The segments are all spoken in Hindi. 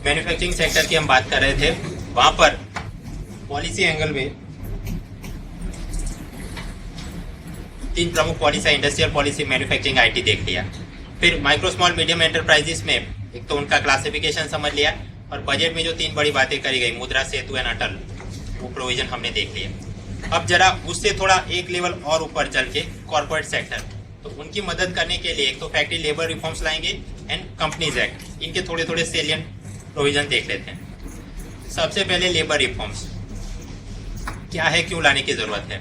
मैन्युफैक्चरिंग सेक्टर की हम बात कर रहे थे, वहां पर पॉलिसी एंगल में तीन प्रमुख policy, industrial policy, manufacturing, IT देख लिया। फिर माइक्रो स्मॉल मीडियम एंटरप्राइजेस में एक तो उनका क्लासिफिकेशन समझ लिया, और बजट में जो तीन बड़ी बातें करी गई, मुद्रा सेतु एंड अटल, वो प्रोविजन हमने देख लिया। अब जरा उससे थोड़ा एक लेवल और ऊपर चल के कॉर्पोरेट सेक्टर, तो उनकी मदद करने के लिए एक तो फैक्ट्री लेबर रिफॉर्म्स लाएंगे एंड कंपनीज एक्ट, इनके थोड़े थोड़े सेलियंट प्रोविजन देख लेते हैं। सबसे पहले लेबर रिफॉर्म्स क्या है, क्यों लाने की जरूरत है।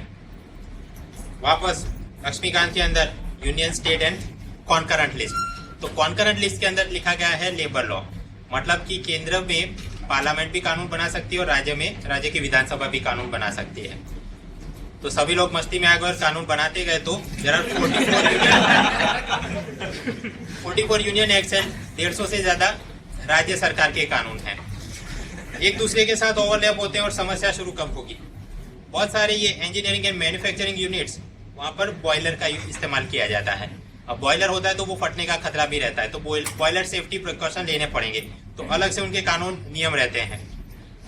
वापस लक्ष्मीकांत के अंदर union, state and concurrent list, तो कॉन्करेंट लिस्ट के अंदर लिखा गया है लेबर लॉ, मतलब कि केंद्र में पार्लियामेंट भी कानून बना सकती है और राज्य की विधानसभा भी कानून बना सकती है। तो सभी लोग मस्ती में अगर कानून बनाते गए तो जरा 44 यूनियन एक्ट एंड 150 से ज्यादा राज्य सरकार के कानून हैं, एक दूसरे के साथ ओवरलैप होते हैं और समस्या शुरू कब होगी। बहुत सारे ये इंजीनियरिंग एंड मैन्युफैक्चरिंग यूनिट्स, वहां पर बॉयलर का इस्तेमाल किया जाता है। अब बॉयलर होता है तो वो फटने का खतरा भी रहता है, तो बॉयलर सेफ्टी प्रिकॉशन लेने पड़ेंगे, तो अलग से उनके कानून नियम रहते हैं।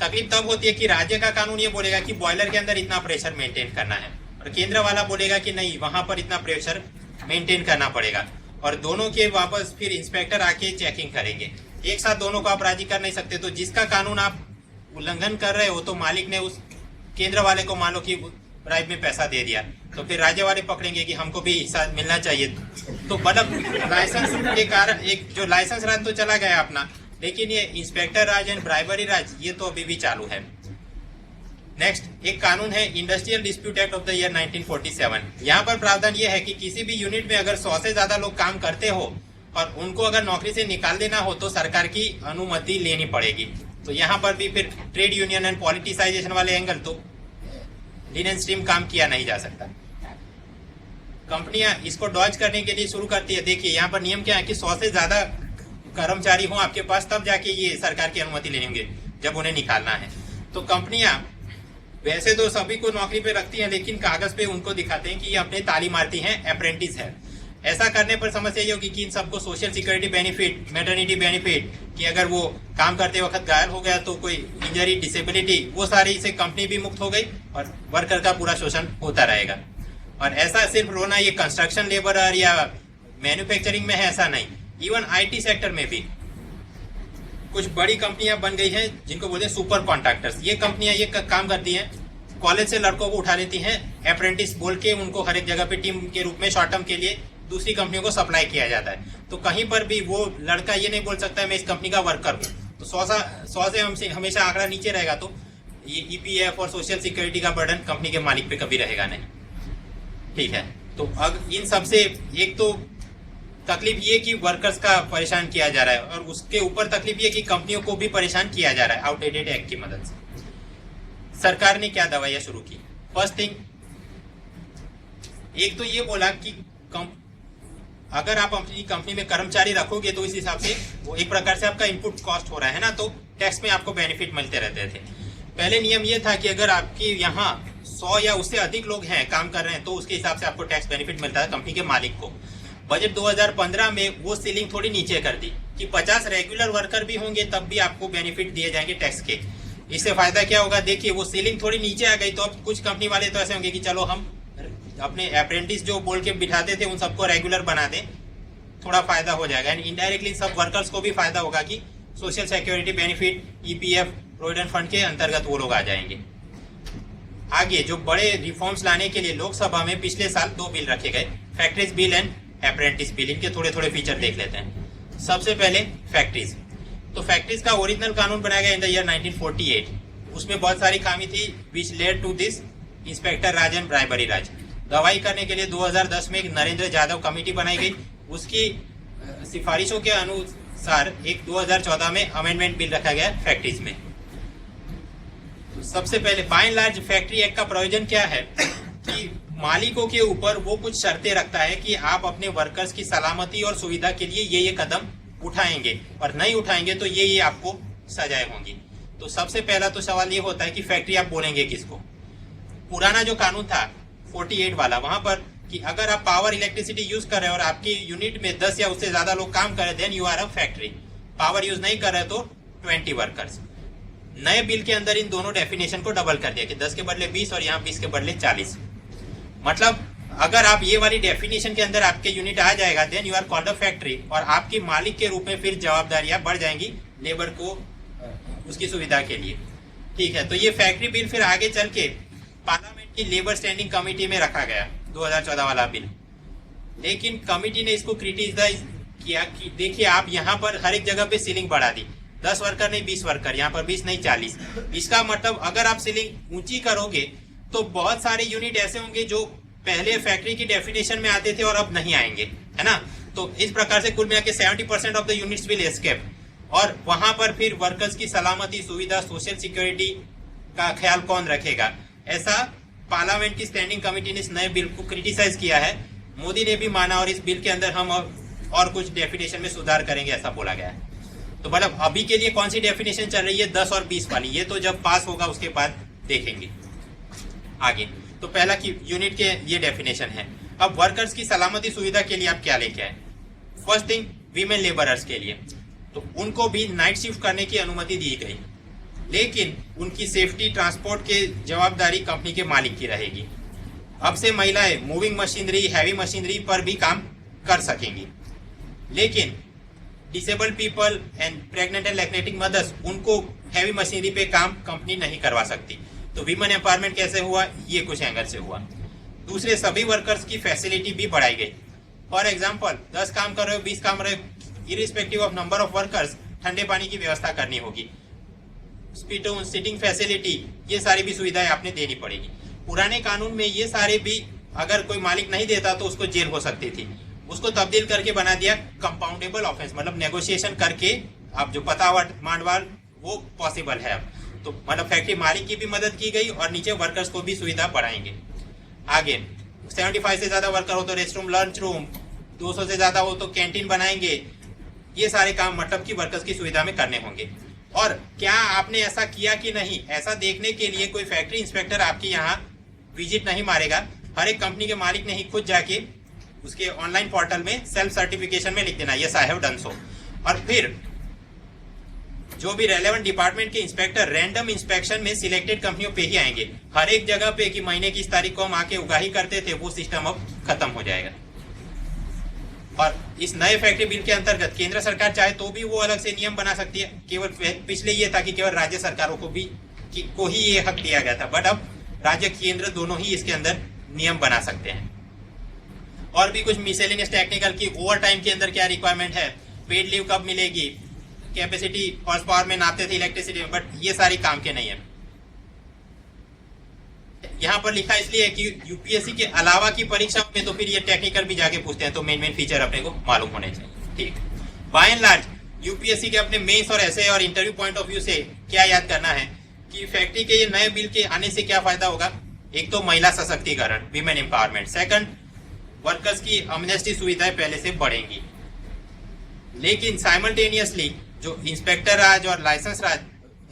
तकलीफ तब होती है कि राज्य का कानून ये बोलेगा कि बॉयलर के अंदर इतना प्रेशर मेंटेन करना है, और केंद्र वाला बोलेगा कि नहीं, वहां पर इतना प्रेशर मेंटेन करना पड़ेगा, और दोनों के वापस फिर इंस्पेक्टर आके चेकिंग करेंगे। एक साथ दोनों को आप राजी कर नहीं सकते, तो जिसका कानून आप उल्लंघन कर रहे हो, तो मालिक ने उस केंद्र वाले को मान लो कि ब्राइब में पैसा दे दिया, तो फिर राज्य वाले पकड़ेंगे कि हमको भी हिस्सा मिलना चाहिए। तो मतलब लाइसेंस के कारण एक जो लाइसेंस राज तो चला गया अपना, लेकिन ये इंस्पेक्टर राज एंड ब्राइबरी राज ये तो अभी भी चालू है। नेक्स्ट एक कानून है industrial dispute act of the year 1947। यहाँ पर प्रावधान ये है कि किसी भी यूनिट में अगर 100 से ज्यादा लोग काम करते हो और उनको अगर नौकरी से निकाल देना हो तो सरकार की अनुमति लेनी पड़ेगी। तो यहाँ पर भी फिर ट्रेड यूनियन एंड पॉलिटिसाइजेशन वाले एंगल, तो लिनन स्ट्रीम काम किया नहीं जा सकता। कंपनियां इसको डॉज करने के लिए शुरू करती है। देखिए यहाँ पर नियम क्या है कि 100 से ज्यादा कर्मचारी हो आपके पास, तब जाके ये सरकार की अनुमति लेनी होगी जब उन्हें निकालना है। तो कंपनियां वैसे तो सभी को नौकरी पे रखती हैं, लेकिन कागज पे उनको दिखाते हैं कि ये अपने तालीमार्थी हैं, अप्रेंटिस है। ऐसा करने पर समस्या ये होगी कि इन सबको social security benefit, maternity benefit, कि अगर वो काम करते वक्त घायल हो गया तो कोई इंजरी, डिसेबिलिटी, वो सारी से कंपनी भी मुक्त हो गई और वर्कर का पूरा शोषण होता रहेगा। और ऐसा सिर्फ रोना ये कंस्ट्रक्शन लेबर या मैन्युफैक्चरिंग में है, ऐसा नहीं, इवन आईटी सेक्टर में भी कुछ बड़ी कंपनियां बन गई हैं जिनको बोलते हैं सुपर कॉन्ट्रैक्टर्स। ये कंपनियां ये काम करती हैं, कॉलेज से लड़कों को उठा लेती हैं, अप्रेंटिस बोल के उनको हर एक जगह पे टीम के रूप में शॉर्ट टर्म के लिए दूसरी कंपनियों को सप्लाई किया जाता है। तो कहीं पर भी वो लड़का ये नहीं बोल सकता मैं इस कंपनी का वर्कर हूँ। तो 100 से हमेशा आंकड़ा नीचे रहेगा, तो ये ईपीएफ और सोशल सिक्योरिटी का बर्डन कंपनी के मालिक पे कभी रहेगा नहीं। ठीक है, तो अब इन सबसे एक तो तकलीफ ये कि वर्कर्स का परेशान किया जा रहा है, और उसके ऊपर तकलीफ ये कि कंपनियों को भी परेशान किया जा रहा है आउटडेटेड एक्ट की मदद से। सरकार ने क्या दवाइयां शुरू की। फर्स्ट थिंग, एक तो ये बोला कि अगर आप अपनी कंपनी में कर्मचारी रखोगे तो इस हिसाब से वो एक प्रकार से आपका इनपुट कॉस्ट हो रहा है ना, तो टैक्स में आपको बेनिफिट मिलते रहते थे। पहले नियम ये था कि अगर आपके यहाँ 100 या उससे अधिक लोग हैं, काम कर रहे हैं, तो उसके हिसाब से आपको टैक्स बेनिफिट मिलता है कंपनी के मालिक को। बजट 2015 में वो सीलिंग थोड़ी नीचे कर दी कि 50 रेगुलर वर्कर भी होंगे तब भी आपको बेनिफिट दिए जाएंगे टैक्स के। इससे फायदा क्या होगा, देखिए वो सीलिंग थोड़ी नीचे आ गई, तो अब कुछ कंपनी वाले तो ऐसे होंगे कि चलो हम अपने अप्रेंटिस जो बोल के बिठाते थे उन सबको रेगुलर बना दें, थोड़ा फायदा हो जाएगा। एंड इनडायरेक्टली सब वर्कर्स को भी फायदा होगा कि social security benefit, EPF, provident fund के अंतर्गत वो लोग आ जाएंगे। आगे जो बड़े रिफॉर्म्स लाने के लिए लोकसभा में पिछले साल 2 बिल रखे गए, factories bill and apprentice bill. इनके थोड़े थोड़े फीचर देख लेते हैं। सबसे पहले फैक्ट्रीज, तो फैक्ट्रीज का ओरिजिनल कानून बनाया गया इन द ईयर 1948। उसमें बहुत सारी खामी थी which led to this inspector raj and bribery raj. दवाई करने के लिए 2010 में एक नरेंद्र यादव कमेटी बनाई गई। उसकी सिफारिशों के अनुसार एक 2014 में अमेंडमेंट बिल रखा गया फैक्ट्रीज में। तो सबसे पहले by and large factory act का प्रोविजन क्या है कि मालिकों के ऊपर वो कुछ शर्तें रखता है कि आप अपने वर्कर्स की सलामती और सुविधा के लिए ये कदम उठाएंगे, और नहीं उठाएंगे तो ये आपको सजाएं होंगी। तो सबसे पहला तो सवाल ये होता है कि फैक्ट्री आप बोलेंगे किसको। पुराना जो कानून था 48 वाला, वहां पर कि अगर आप पावर इलेक्ट्रिसिटी यूज कर रहे हैं और आपकी यूनिट में 10 या उससे ज्यादा लोग काम कर रहे हैं, then you are a factory. Power use नहीं कर रहे तो 20 वर्कर्स। नए बिल के अंदर इन दोनों डेफिनेशन को डबल कर दिया कि 10 के बदले 20 और यहाँ 20 के बदले 40। मतलब अगर आप ये वाली डेफिनेशन के अंदर आपके यूनिट आ जाएगा, then you are called a factory, और आपकी मालिक के रूप में फिर जवाबदारियां बढ़ जाएंगी लेबर को उसकी सुविधा के लिए। ठीक है, तो ये फैक्ट्री बिल फिर आगे चल के पार्लियामेंट की लेबर स्टैंडिंग कमेटी में रखा गया, 2014 वाला बिल। लेकिन कमेटी ने इसको क्रिटिसाइज किया कि देखिए आप यहाँ पर हर एक जगह पे सीलिंग बढ़ा दी, 10 वर्कर नहीं 20 वर्कर, यहाँ पर 20 नहीं 40। इसका मतलब अगर आप सीलिंग ऊंची करोगे तो बहुत सारे यूनिट ऐसे होंगे जो पहले फैक्ट्री की डेफिनेशन में आते थे और अब नहीं आएंगे, है ना। तो इस प्रकार से कुल मिला के 70% of the units will escape, और वहां पर फिर वर्कर्स की सलामती, सुविधा, सोशल सिक्योरिटी का ख्याल कौन रखेगा। ऐसा पार्लियामेंट की स्टैंडिंग कमेटी ने इस नए बिल को क्रिटिसाइज किया है। मोदी ने भी माना और इस बिल के अंदर हम और कुछ डेफिनेशन में सुधार करेंगे, ऐसा बोला गया है। तो मतलब अभी के लिए कौन सी डेफिनेशन चल रही है, 10 और 20 वाली, ये तो जब पास होगा उसके बाद देखेंगे आगे। तो पहला की यूनिट के ये डेफिनेशन है। अब वर्कर्स की सलामती सुविधा के लिए आप क्या लेके आए। फर्स्ट थिंग, वीमेन लेबरर्स के लिए तो उनको भी नाइट शिफ्ट करने की अनुमति दी गई, लेकिन उनकी सेफ्टी, ट्रांसपोर्ट के जवाबदारी कंपनी के मालिक की रहेगी। अब से महिलाएं मूविंग मशीनरी, हैवी मशीनरी पर भी काम कर सकेंगी, लेकिन disabled people and pregnant and lactating mothers, उनको हैवी मशीनरी पे काम कंपनी नहीं करवा सकती। तो वीमेन एम्पावरमेंट कैसे हुआ, ये कुछ एंगल से हुआ। दूसरे, सभी वर्कर्स की फैसिलिटी भी बढ़ाई गई। फॉर एग्जांपल 10 काम कर रहे हो, 20 काम कर रहे हो, irrespective of number of workers, ठंडे पानी की व्यवस्था करनी होगी। स्पीटोन, सिटिंग फैसिलिटी, ये सारी भी सुविधाएं आपने देनी पड़ेगी। पुराने कानून में ये सारे भी अगर कोई मालिक नहीं देता तो उसको जेल हो सकती थी, उसको तब्दील करके बना दिया कंपाउंडेबल ऑफेंस, मतलब नेगोशिएशन करके अब जो पतावट मांडवाल वो पॉसिबल है अब। तो मतलब फैक्ट्री मालिक की भी मदद की गई और नीचे वर्कर्स को भी सुविधा बढ़ाएंगे। आगे 75 से ज्यादा वर्कर हो तो रेस्ट रूम, लंच रूम, 200 से ज्यादा हो तो कैंटीन बनाएंगे। ये सारे काम मतलब कि वर्कर्स की सुविधा में करने होंगे। और क्या आपने ऐसा किया कि नहीं, ऐसा देखने के लिए कोई फैक्ट्री इंस्पेक्टर आपके यहाँ विजिट नहीं मारेगा। हर एक कंपनी के मालिक ने ही खुद जाके उसके ऑनलाइन पोर्टल में सेल्फ सर्टिफिकेशन में लिख देना, yes I have done so. और फिर जो भी रेलेवेंट डिपार्टमेंट के इंस्पेक्टर रैंडम इंस्पेक्शन में सिलेक्टेड कंपनियों पे ही आएंगे। हर एक जगह पे कि महीने की इस तारीख को हम आके उगाही करते थे, वो सिस्टम अब खत्म हो जाएगा। और इस नए फैक्ट्री बिल के अंतर्गत केंद्र सरकार चाहे तो भी वो अलग से नियम बना सकती है। केवल पिछले ये था कि केवल राज्य सरकारों को ही ये हक दिया गया था, बट अब राज्य केंद्र दोनों ही इसके अंदर नियम बना सकते हैं। और भी कुछ मिसेलेनियस टेक्निकल की ओवर टाइम के अंदर क्या रिक्वायरमेंट है, पेड लीव कब मिलेगी, कैपेसिटी हॉर्स पावर में नापते थे इलेक्ट्रिसिटी में, बट ये सारी काम के नहीं है। यहाँ पर लिखा इसलिए है कि यूपीएससी के अलावा की परीक्षा में तो फिर ये टेक्निकल भी जाके पूछते हैं, तो मेन फीचर अपने को मालूम होने चाहिए। ठीक, बाय एंड लार्ज यूपीएससी के अपने मेंस और ऐसे और इंटरव्यू पॉइंट ऑफ व्यू से क्या याद करना है कि फैक्ट्री के ये नए बिल के आने से क्या फायदा होगा। एक तो महिला सशक्तिकरण, वीमेन एम्पावरमेंट। सेकंड, वर्कर्स की अमनेस्टी सुविधाएं पहले से बढ़ेंगी। लेकिन साइमल्टेनियसली जो इंस्पेक्टर राज और licence raj,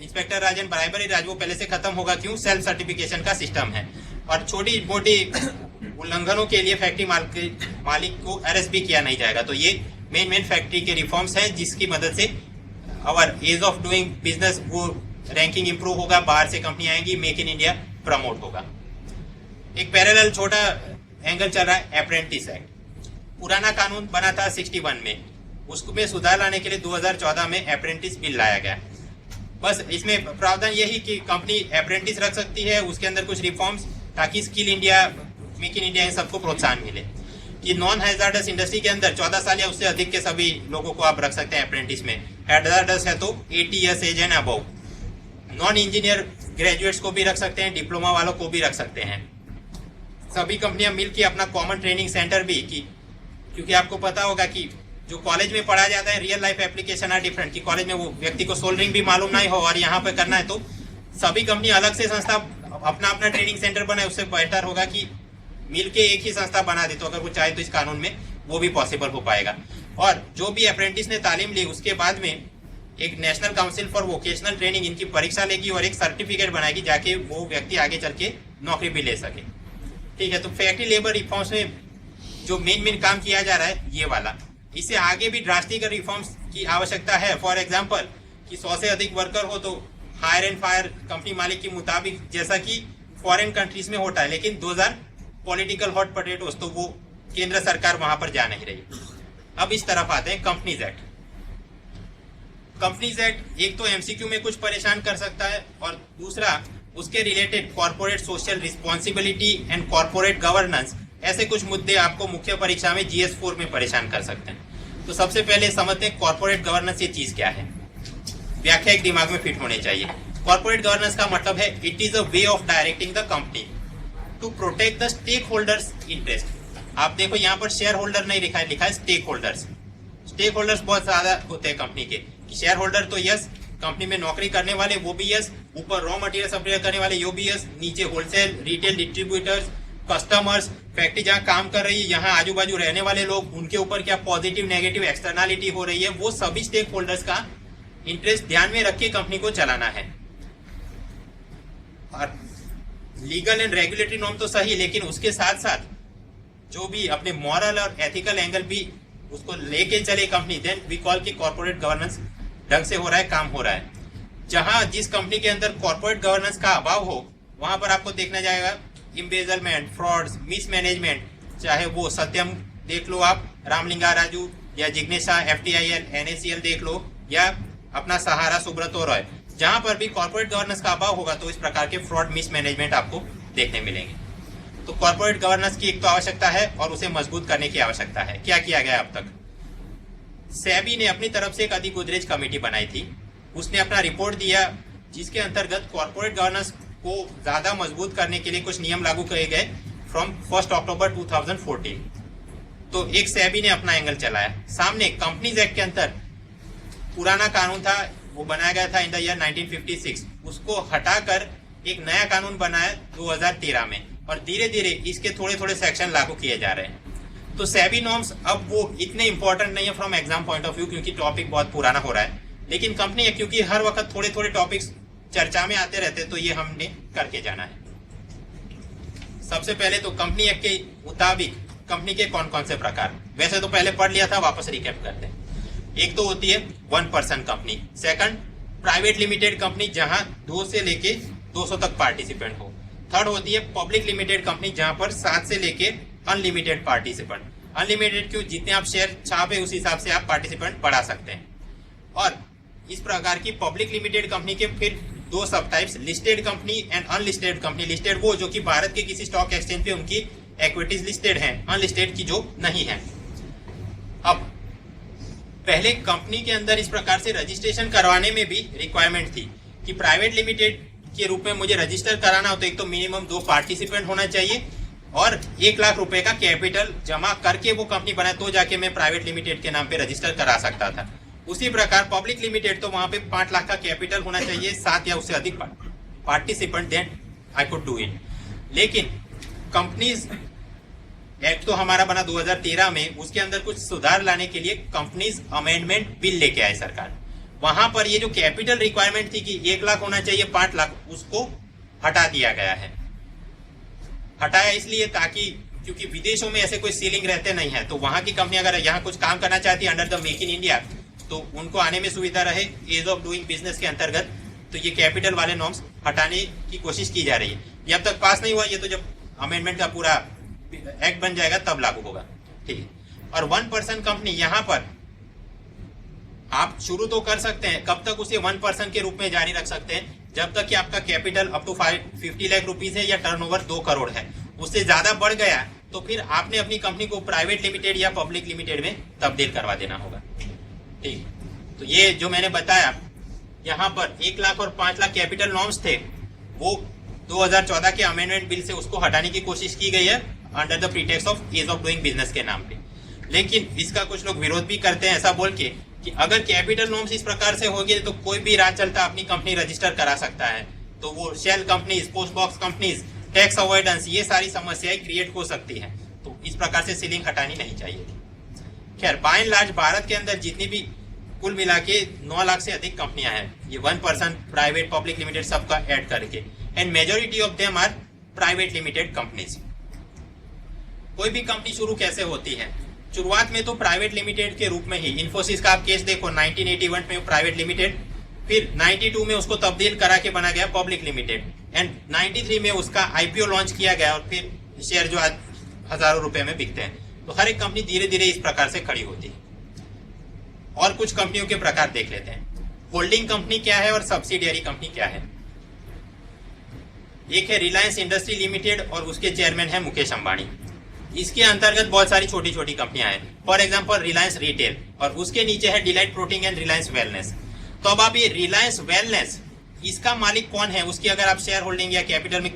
inspector raj and bribery raj, वो पहले से खत्म होगा। क्यों, सेल्फ सर्टिफिकेशन का सिस्टम है। और छोटी मोटी उल्लंघनों के लिए फैक्ट्री मालिक को अरेस्ट भी किया नहीं जाएगा। तो ये मेन फैक्ट्री के रिफॉर्म्स हैं जिसकी मदद से our ease of doing business वो रैंकिंग इंप्रूव होगा, बाहर से कंपनी आएंगी, मेक इन इंडिया प्रमोट होगा। एक पैरेलल छोटा एंगल चल रहा है अप्रेंटिस एक्ट। पुराना कानून बना था 61 में, उसमें सुधार लाने के लिए 2014 में अप्रेंटिस बिल लाया गया। बस इसमें प्रावधान यही कि कंपनी अप्रेंटिस रख सकती है, उसके अंदर कुछ रिफॉर्म्स ताकि skill India, make in India, इन सबको प्रोत्साहन मिले। कि नॉन हैजार्डस इंडस्ट्री के अंदर 14 साल या उससे अधिक के सभी लोगों को आप रख सकते हैं अप्रेंटिस में। हैजार्डस है तो 80 years age and above. Non engineer graduates को भी रख सकते हैं, डिप्लोमा वालों को भी रख सकते हैं। सभी कंपनियां मिलकर अपना कॉमन ट्रेनिंग सेंटर भी, क्योंकि आपको पता होगा कि जो कॉलेज में पढ़ा जाता है real life application are different, कि कॉलेज में वो व्यक्ति को सोल्डरिंग भी मालूम नहीं हो और यहाँ पे करना है, तो सभी कंपनी अलग से संस्था अपना ट्रेनिंग सेंटर बनाए। उससे बेहतर होगा कि मिलके एक ही संस्था बना दे, तो अगर वो चाहे तो इस कानून में वो भी पॉसिबल हो पाएगा। और जो भी अप्रेंटिस ने तालीम ली उसके बाद में एक national council for vocational training इनकी परीक्षा लेगी और एक सर्टिफिकेट बनाएगी, जाके वो व्यक्ति आगे चल के नौकरी भी ले सके। ठीक है, तो फैक्ट्री लेबर रिफॉर्म्स में जो मेन काम किया जा रहा है ये वाला, इससे आगे भी ड्रास्टिक रिफॉर्म्स की आवश्यकता है। फॉर एग्जांपल कि 100 से अधिक वर्कर हो तो हायर एंड फायर कंपनी मालिक के मुताबिक, जैसा कि फॉरेन कंट्रीज में होता है। लेकिन 2000 पॉलिटिकल हॉट पोटैटोस, तो वो केंद्र सरकार वहां पर जा नहीं रही। अब इस तरफ आते हैं कंपनीज एक्ट। कंपनीज एक्ट एक तो एमसीक्यू में कुछ परेशान कर सकता है, और दूसरा उसके related corporate social responsibility and corporate governance, ऐसे कुछ मुद्दे आपको मुख्य परीक्षा में GS4 में परेशान कर सकते हैं। तो सबसे पहले समझते हैं कॉर्पोरेट गवर्नेंस ये चीज क्या है। व्याख्या एक दिमाग में फिट होनी चाहिए। कॉर्पोरेट गवर्नेंस का मतलब है it is a way of directing the company to protect the stake holders interest. आप देखो यहाँ पर शेयर होल्डर नहीं लिखा है, लिखा है स्टेक होल्डर्स। स्टेक होल्डर्स बहुत ज्यादा होते हैं कंपनी के। शेयर होल्डर तो यस, कंपनी में नौकरी करने वाले वो भी यस, ऊपर रॉ मटेरियल सप्लाई करने वाले वो भी यस, नीचे wholesale retail distributors, customers, factory जहाँ काम कर रही है, यहाँ आजू बाजू रहने वाले लोग, उनके ऊपर क्या पॉजिटिव नेगेटिव एक्सटर्नलिटी हो रही है, वो सभी स्टेक होल्डर्स का इंटरेस्ट ध्यान में रख के कंपनी को चलाना है। और लीगल एंड रेगुलेटरी नॉर्म तो सही, लेकिन उसके साथ साथ जो भी अपने मॉरल और एथिकल एंगल भी उसको लेके चले कंपनी, देन वी कॉल की कॉर्पोरेट गवर्नेंस ढंग से हो रहा है, काम हो रहा है। जहां जिस कंपनी के अंदर कॉर्पोरेट गवर्नेंस का अभाव हो, वहां पर आपको देखना जाएगा इम्बेजलमेंट, फ्रॉड्स, मिसमैनेजमेंट, चाहे वो सत्यम देख लो आप, रामलिंगा राजू, या जिग्नेशा, FTIL, NACL देख लो, या अपना सहारा सुब्रतो रॉय, जहां पर भी कॉर्पोरेट गवर्नेंस का अभाव होगा तो इस प्रकार के फ्रॉड मिसमैनेजमेंट आपको देखने मिलेंगे। तो कॉर्पोरेट गवर्नेंस की एक तो आवश्यकता है और उसे मजबूत करने की आवश्यकता है। क्या किया गया अब तक? सेबी ने अपनी तरफ से एक अधि गोदरेज कमेटी बनाई थी, उसने अपना रिपोर्ट दिया जिसके अंतर्गत कॉर्पोरेट गवर्नेंस को ज्यादा मजबूत करने के लिए कुछ नियम लागू किए गए फ्रॉम 1 अक्टूबर 2014। तो एक सेबी ने अपना एंगल चलाया। सामने कंपनीज एक्ट के अंतर पुराना कानून था, वो बनाया गया था इन द ईयर 1956, उसको हटाकर एक नया कानून बनाया 2013 में, और धीरे धीरे इसके थोड़े थोड़े सेक्शन लागू किए जा रहे हैं। तो सेबी नॉर्म्स अब वो इतने इंपॉर्टेंट नहीं है from exam point of view, क्योंकि टॉपिक बहुत पुराना हो रहा है। लेकिन कंपनी है, क्योंकि हर वक्त थोड़े थोड़े टॉपिक्स चर्चा में आते रहते, तो ये हमने करके जाना है। सबसे पहले तो कंपनी एक्ट के मुताबिक कंपनी के कौन कौन से प्रकार, वैसे तो पहले पढ़ लिया था, वापस रिकैप करते हैं। एक तो होती है 1 person company, second private limited company जहां 2 से लेके 200 तक पार्टिसिपेंट हो, थर्ड होती है पब्लिक लिमिटेड कंपनी जहां पर 7 से लेके अनलिमिटेड पार्टिसिपेंट। अनलिमिटेड क्यों? जितने आप शेयर छापे उस हिसाब से आप पार्टिसिपेंट बढ़ा सकते हैं। और इस प्रकार की पब्लिक लिमिटेड कंपनी के फिर 2 सब types, listed company and unlisted company. Listed वो जो कि भारत के किसी स्टॉक एक्सचेंज पे उनकी इक्विटीज लिस्टेड हैं, अनलिस्टेड की जो नहीं है। अब पहले कंपनी के अंदर इस प्रकार से रजिस्ट्रेशन करवाने में भी रिक्वायरमेंट थी कि प्राइवेट लिमिटेड के रूप में मुझे रजिस्टर कराना हो तो एक तो मिनिमम 2 पार्टिसिपेंट होना चाहिए और 1 लाख रुपए का कैपिटल जमा करके वो कंपनी बनाए, तो जाके मैं प्राइवेट लिमिटेड के नाम पे रजिस्टर करा सकता था। उसी प्रकार पब्लिक लिमिटेड तो वहां पे 5 लाख का कैपिटल होना चाहिए, 7 या उससे अधिक participant, then I could do it. लेकिन कंपनीज एक्ट तो हमारा बना 2013 में, उसके अंदर कुछ सुधार लाने के लिए कंपनीज अमेंडमेंट बिल लेके आए सरकार। वहां पर ये जो कैपिटल रिक्वायरमेंट थी कि 1 लाख होना चाहिए 5 लाख, उसको हटा दिया गया है। हटाया इसलिए ताकि, क्योंकि विदेशों में ऐसे कोई सीलिंग रहते नहीं है, तो वहां की कंपनी अगर यहाँ कुछ काम करना चाहती है under the make in India, तो उनको आने में सुविधा रहे एज ऑफ डूइंग बिजनेस के अंतर्गत। तो ये कैपिटल वाले नॉर्म्स हटाने की कोशिश की जा रही है। ये अब तक पास नहीं हुआ, ये तो जब अमेंडमेंट का पूरा एक्ट बन जाएगा तब लागू होगा, ठीक है। और 1 पर्सन कंपनी, यहाँ पर आप शुरू तो कर सकते हैं, कब तक उसे 1 पर्सन के रूप में जारी रख सकते हैं? जब तक कि आपका capital up to 50 lakh rupees है या टर्नओवर 2 करोड़ है। उससे ज्यादा बढ़ गया तो फिर आपने अपनी कंपनी को प्राइवेट लिमिटेड या पब्लिक लिमिटेड में तब्दील करवा देना होगा, ठीक। तो ये जो मैंने बताया, यहाँ पर 1 लाख और 5 लाख कैपिटल नॉर्म्स थे, वो 2014 के अमेंडमेंट बिल से उसको हटाने की कोशिश की गई है under the pretext of ease of doing business के नाम पे। लेकिन इसका कुछ लोग विरोध भी करते हैं, ऐसा बोल के कि अगर कैपिटल नॉर्म्स इस प्रकार से होगी तो कोई भी राज चलता अपनी कंपनी रजिस्टर करा सकता है, तो वो shell companies, post box companies, tax avoidance, ये सारी समस्याएं क्रिएट हो सकती है। तो इस प्रकार से सीलिंग हटानी नहीं चाहिए थी। खैर, बाय एंड लार्ज भारत के अंदर जितनी भी कुल मिला के 9 लाख से अधिक कंपनियां हैं, ये 1 पर्सन, प्राइवेट, पब्लिक लिमिटेड सबका ऐड करके, and majority of them are private limited companies. कोई भी कंपनी शुरू कैसे होती है? शुरुआत में तो प्राइवेट लिमिटेड के रूप में ही। इन्फोसिस का आप केस देखो, 1981 में प्राइवेट लिमिटेड, फिर 92 में उसको तब्दील करा के बना गया पब्लिक लिमिटेड, एंड 93 में उसका आईपीओ लॉन्च किया गया और फिर शेयर जो आज हजारों रुपए में बिकते हैं। तो हर एक कंपनी धीरे धीरे इस प्रकार से खड़ी होती है। और कुछ कंपनियों के प्रकार देख लेते हैं। होल्डिंग कंपनी क्या है और सब्सिडियरी कंपनी क्या है। एक है रिलायंस इंडस्ट्री लिमिटेड और उसके चेयरमैन है मुकेश अंबानी। इसके अंतर्गत बहुत सारी छोटी छोटी कंपनियां हैं, फॉर एग्जांपल रिलायंस रिटेल, और उसके नीचे है delight protein and Reliance wellness. तो अब आप ये रिलायंस वेलनेस, इसका मालिक कौन है, उसकी अगर आप शेयर होल्डिंग या कैपिटल में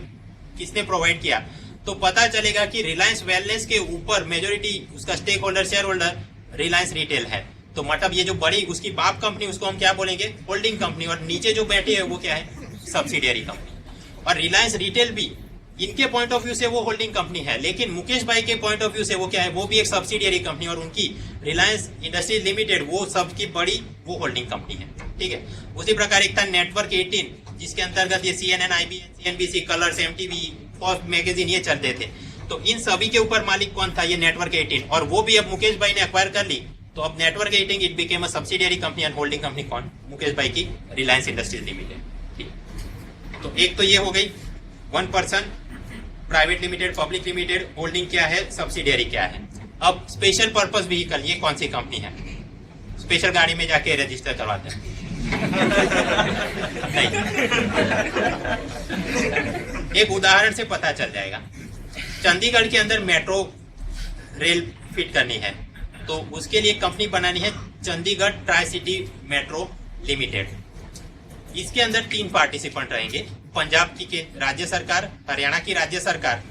किसने प्रोवाइड किया, तो पता चलेगा कि रिलायंस वेलनेस के ऊपर मेजोरिटी उसका stake holder, share holder Reliance retail है। तो मतलब ये जो बड़ी उसकी बाप कंपनी, उसको हम क्या बोलेंगे, होल्डिंग कंपनी, और नीचे जो बैठी है वो क्या है, सब्सिडियरी कंपनी। और रिलायंस रिटेल भी इनके पॉइंट ऑफ व्यू से वो होल्डिंग कंपनी है, लेकिन मुकेश भाई के पॉइंट ऑफ व्यू से वो क्या है, वो भी एक सब्सिडियरी कंपनी, और उनकी रिलायंस इंडस्ट्रीज लिमिटेड वो सबकी बड़ी वो होल्डिंग कंपनी है। ठीक है। उसी प्रकार एक था नेटवर्क 18, जिसके अंतर्गत ये CNN, IBN, CNBC, colours, MTV, first magazine ये चलते थे। तो इन सभी के ऊपर मालिक कौन था, ये नेटवर्क 18, और वो भी अब मुकेश भाई ने एक्वायर कर ली। तो अब network 18 it became a subsidiary company and holding company कौन, मुकेश भाई की रिलायंस इंडस्ट्रीज लिमिटेड। तो एक तो ये हो गई 1 person, private limited, public limited, holding क्या है, सब्सिडियरी क्या है। अब स्पेशल पर्पस व्हीकल, ये कौन सी कंपनी है, स्पेशल गाड़ी में जाके रजिस्टर करवाते हैं नहीं, एक उदाहरण से पता चल जाएगा। चंडीगढ़ के अंदर मेट्रो रेल फिट करनी है, तो उसके लिए कंपनी बनानी है Chandigarh tri city metro limited. इसके अंदर 3 पार्टिसिपेंट रहेंगे, पंजाब की राज्य सरकार, हरियाणा की राज्य सरकार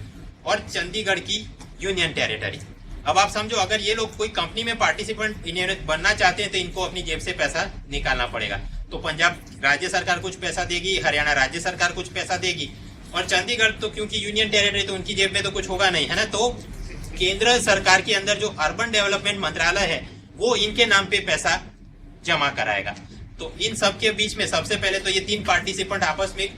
और चंडीगढ़ की यूनियन टेरिटरी। अब आप समझो, अगर ये लोग कोई कंपनी में पार्टिसिपेंट बनना चाहते हैं तो इनको अपनी जेब से पैसा निकालना पड़ेगा। तो पंजाब राज्य सरकार कुछ पैसा देगी, हरियाणा राज्य सरकार कुछ पैसा देगी, और चंडीगढ़ तो क्योंकि यूनियन टेरिटरी तो उनकी जेब में तो कुछ होगा नहीं, है ना। तो केंद्र सरकार के अंदर जो अर्बन डेवलपमेंट मंत्रालय है वो इनके नाम पे पैसा जमा कराएगा। तो इन सब के बीच में सबसे पहले तो ये 3 पार्टिसिपेंट आपस में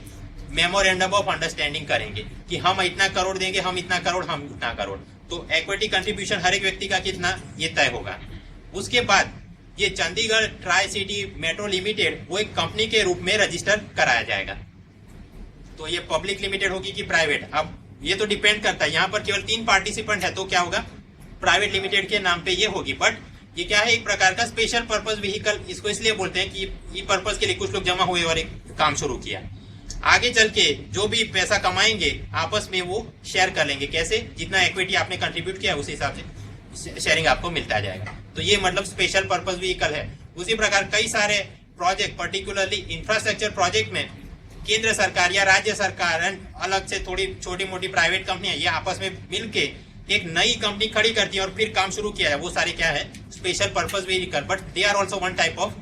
मेमोरेंडम ऑफ अंडरस्टैंडिंग करेंगे कि हम इतना करोड़ देंगे, हम इतना करोड़, हम इतना करोड़। तो इक्विटी कंट्रीब्यूशन हर एक व्यक्ति का कितना, ये तय होगा। उसके बाद ये Chandigarh tri city metro limited वो एक कंपनी के रूप में रजिस्टर कराया जाएगा। तो ये पब्लिक लिमिटेड होगी कि प्राइवेट, अब ये तो डिपेंड करता है। यहाँ पर केवल 3 पार्टिसिपेंट है तो क्या होगा, प्राइवेट लिमिटेड के नाम पे ये होगी। बट ये क्या है, एक प्रकार का स्पेशल पर्पस व्हीकल, इसको इसलिए बोलते हैं कि ये पर्पस के लिए कुछ लोग जमा हुए और एक काम शुरू किया। आगे चल के जो भी पैसा कमाएंगे आपस में वो शेयर कर लेंगे। कैसे, जितना इक्विटी आपने कंट्रीब्यूट किया उस हिसाब से शेयरिंग आपको मिलता जाएगा। तो ये मतलब स्पेशल पर्पस व्हीकल है। उसी प्रकार कई सारे प्रोजेक्ट, पर्टिकुलरली इंफ्रास्ट्रक्चर प्रोजेक्ट में केंद्र सरकार या राज्य सरकार अलग से थोड़ी छोटी मोटी प्राइवेट कंपनियां ये आपस में मिलके एक नई कंपनी खड़ी करती है और फिर काम शुरू किया है, वो सारे क्या है, special purpose vehicle. But they are also one type of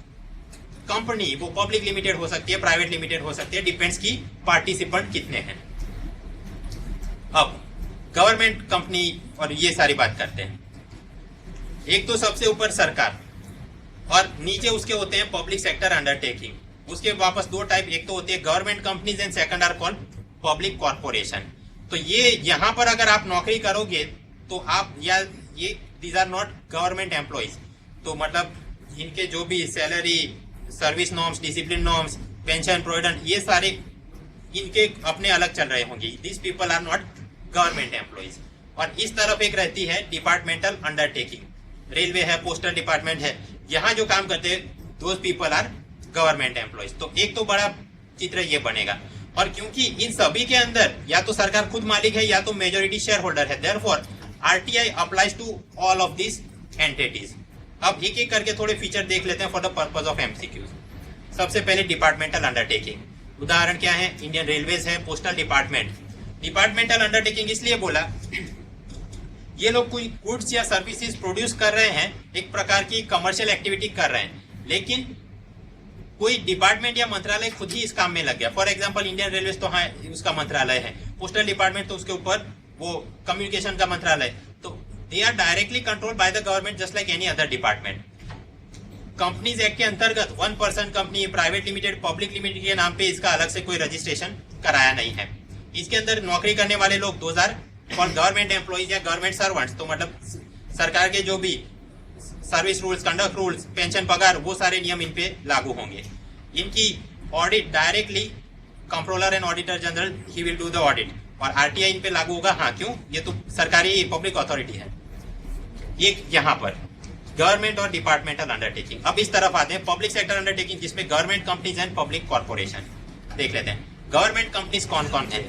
company. वो पब्लिक लिमिटेड हो सकती है, प्राइवेट लिमिटेड हो सकती है, डिपेंड्स की पार्टिसिपेंट कितने हैं। अब गवर्नमेंट कंपनी और ये सारी बात करते हैं। एक तो सबसे ऊपर सरकार और नीचे उसके होते हैं पब्लिक सेक्टर अंडरटेकिंग। उसके वापस 2 टाइप, एक तो होती है government companies and second are called public corporation. तो ये यहाँ पर अगर आप नौकरी करोगे तो आप या ये these are not government employees, तो मतलब इनके जो भी salary, service norms, discipline norms, pension, provident, ये सारे इनके अपने अलग चल रहे होंगे। This people are not government employees. और इस तरफ एक रहती है डिपार्टमेंटल अंडरटेकिंग, रेलवे है, पोस्टल डिपार्टमेंट है, यहाँ जो काम करते हैं those people are government employees. तो एक तो बड़ा चित्र ये बनेगा। और क्योंकि इन सभी के अंदर या तो सरकार खुद मालिक है या तो मेजोरिटी शेयर होल्डर है, therefore RTI applies to all of this entities. अब एक एक करके थोड़े फीचर देख लेते हैं for the purpose of MCQs. सबसे पहले डिपार्टमेंटल अंडरटेकिंग, उदाहरण क्या है, इंडियन रेलवेज है, पोस्टल डिपार्टमेंट। डिपार्टमेंटल अंडरटेकिंग इसलिए बोला, ये लोग कोई गुड्स या सर्विसेज प्रोड्यूस कर रहे हैं, एक प्रकार की कमर्शियल एक्टिविटी कर रहे हैं, लेकिन कोई डिपार्टमेंट या मंत्रालय खुद ही इस काम में लग गया। फॉर एग्जांपल इंडियन रेलवेज तो हाँ उसका मंत्रालय है, पोस्टल डिपार्टमेंट तो उसके ऊपर वो कम्युनिकेशन का मंत्रालय, तो they are directly controlled by the government just like any other department. Companies act के अंतर्गत 1 person company, private limited, public limited के नाम पे इसका अलग से कोई रजिस्ट्रेशन कराया नहीं है। इसके अंदर नौकरी करने वाले लोग 2000 फॉर गवर्नमेंट एम्प्लॉइज या गवर्नमेंट सर्वेंट्स, तो मतलब सरकार के जो भी service rules, conduct rules, pension, पगार, वो सारे नियम इन पे लागू होंगे। इनकी audit directly controller and auditor general he will do the audit, और आरटीआई इन पे लागू होगा। हाँ, क्यों? ये तो सरकारी पब्लिक अथॉरिटी है। एक यहाँ पर गवर्नमेंट और डिपार्टमेंटल अंडरटेकिंग। अब इस तरफ आते हैं पब्लिक सेक्टर अंडरटेकिंग, जिसमें government companies and public corporation. देख लेते हैं गवर्नमेंट कंपनीज कौन कौन है।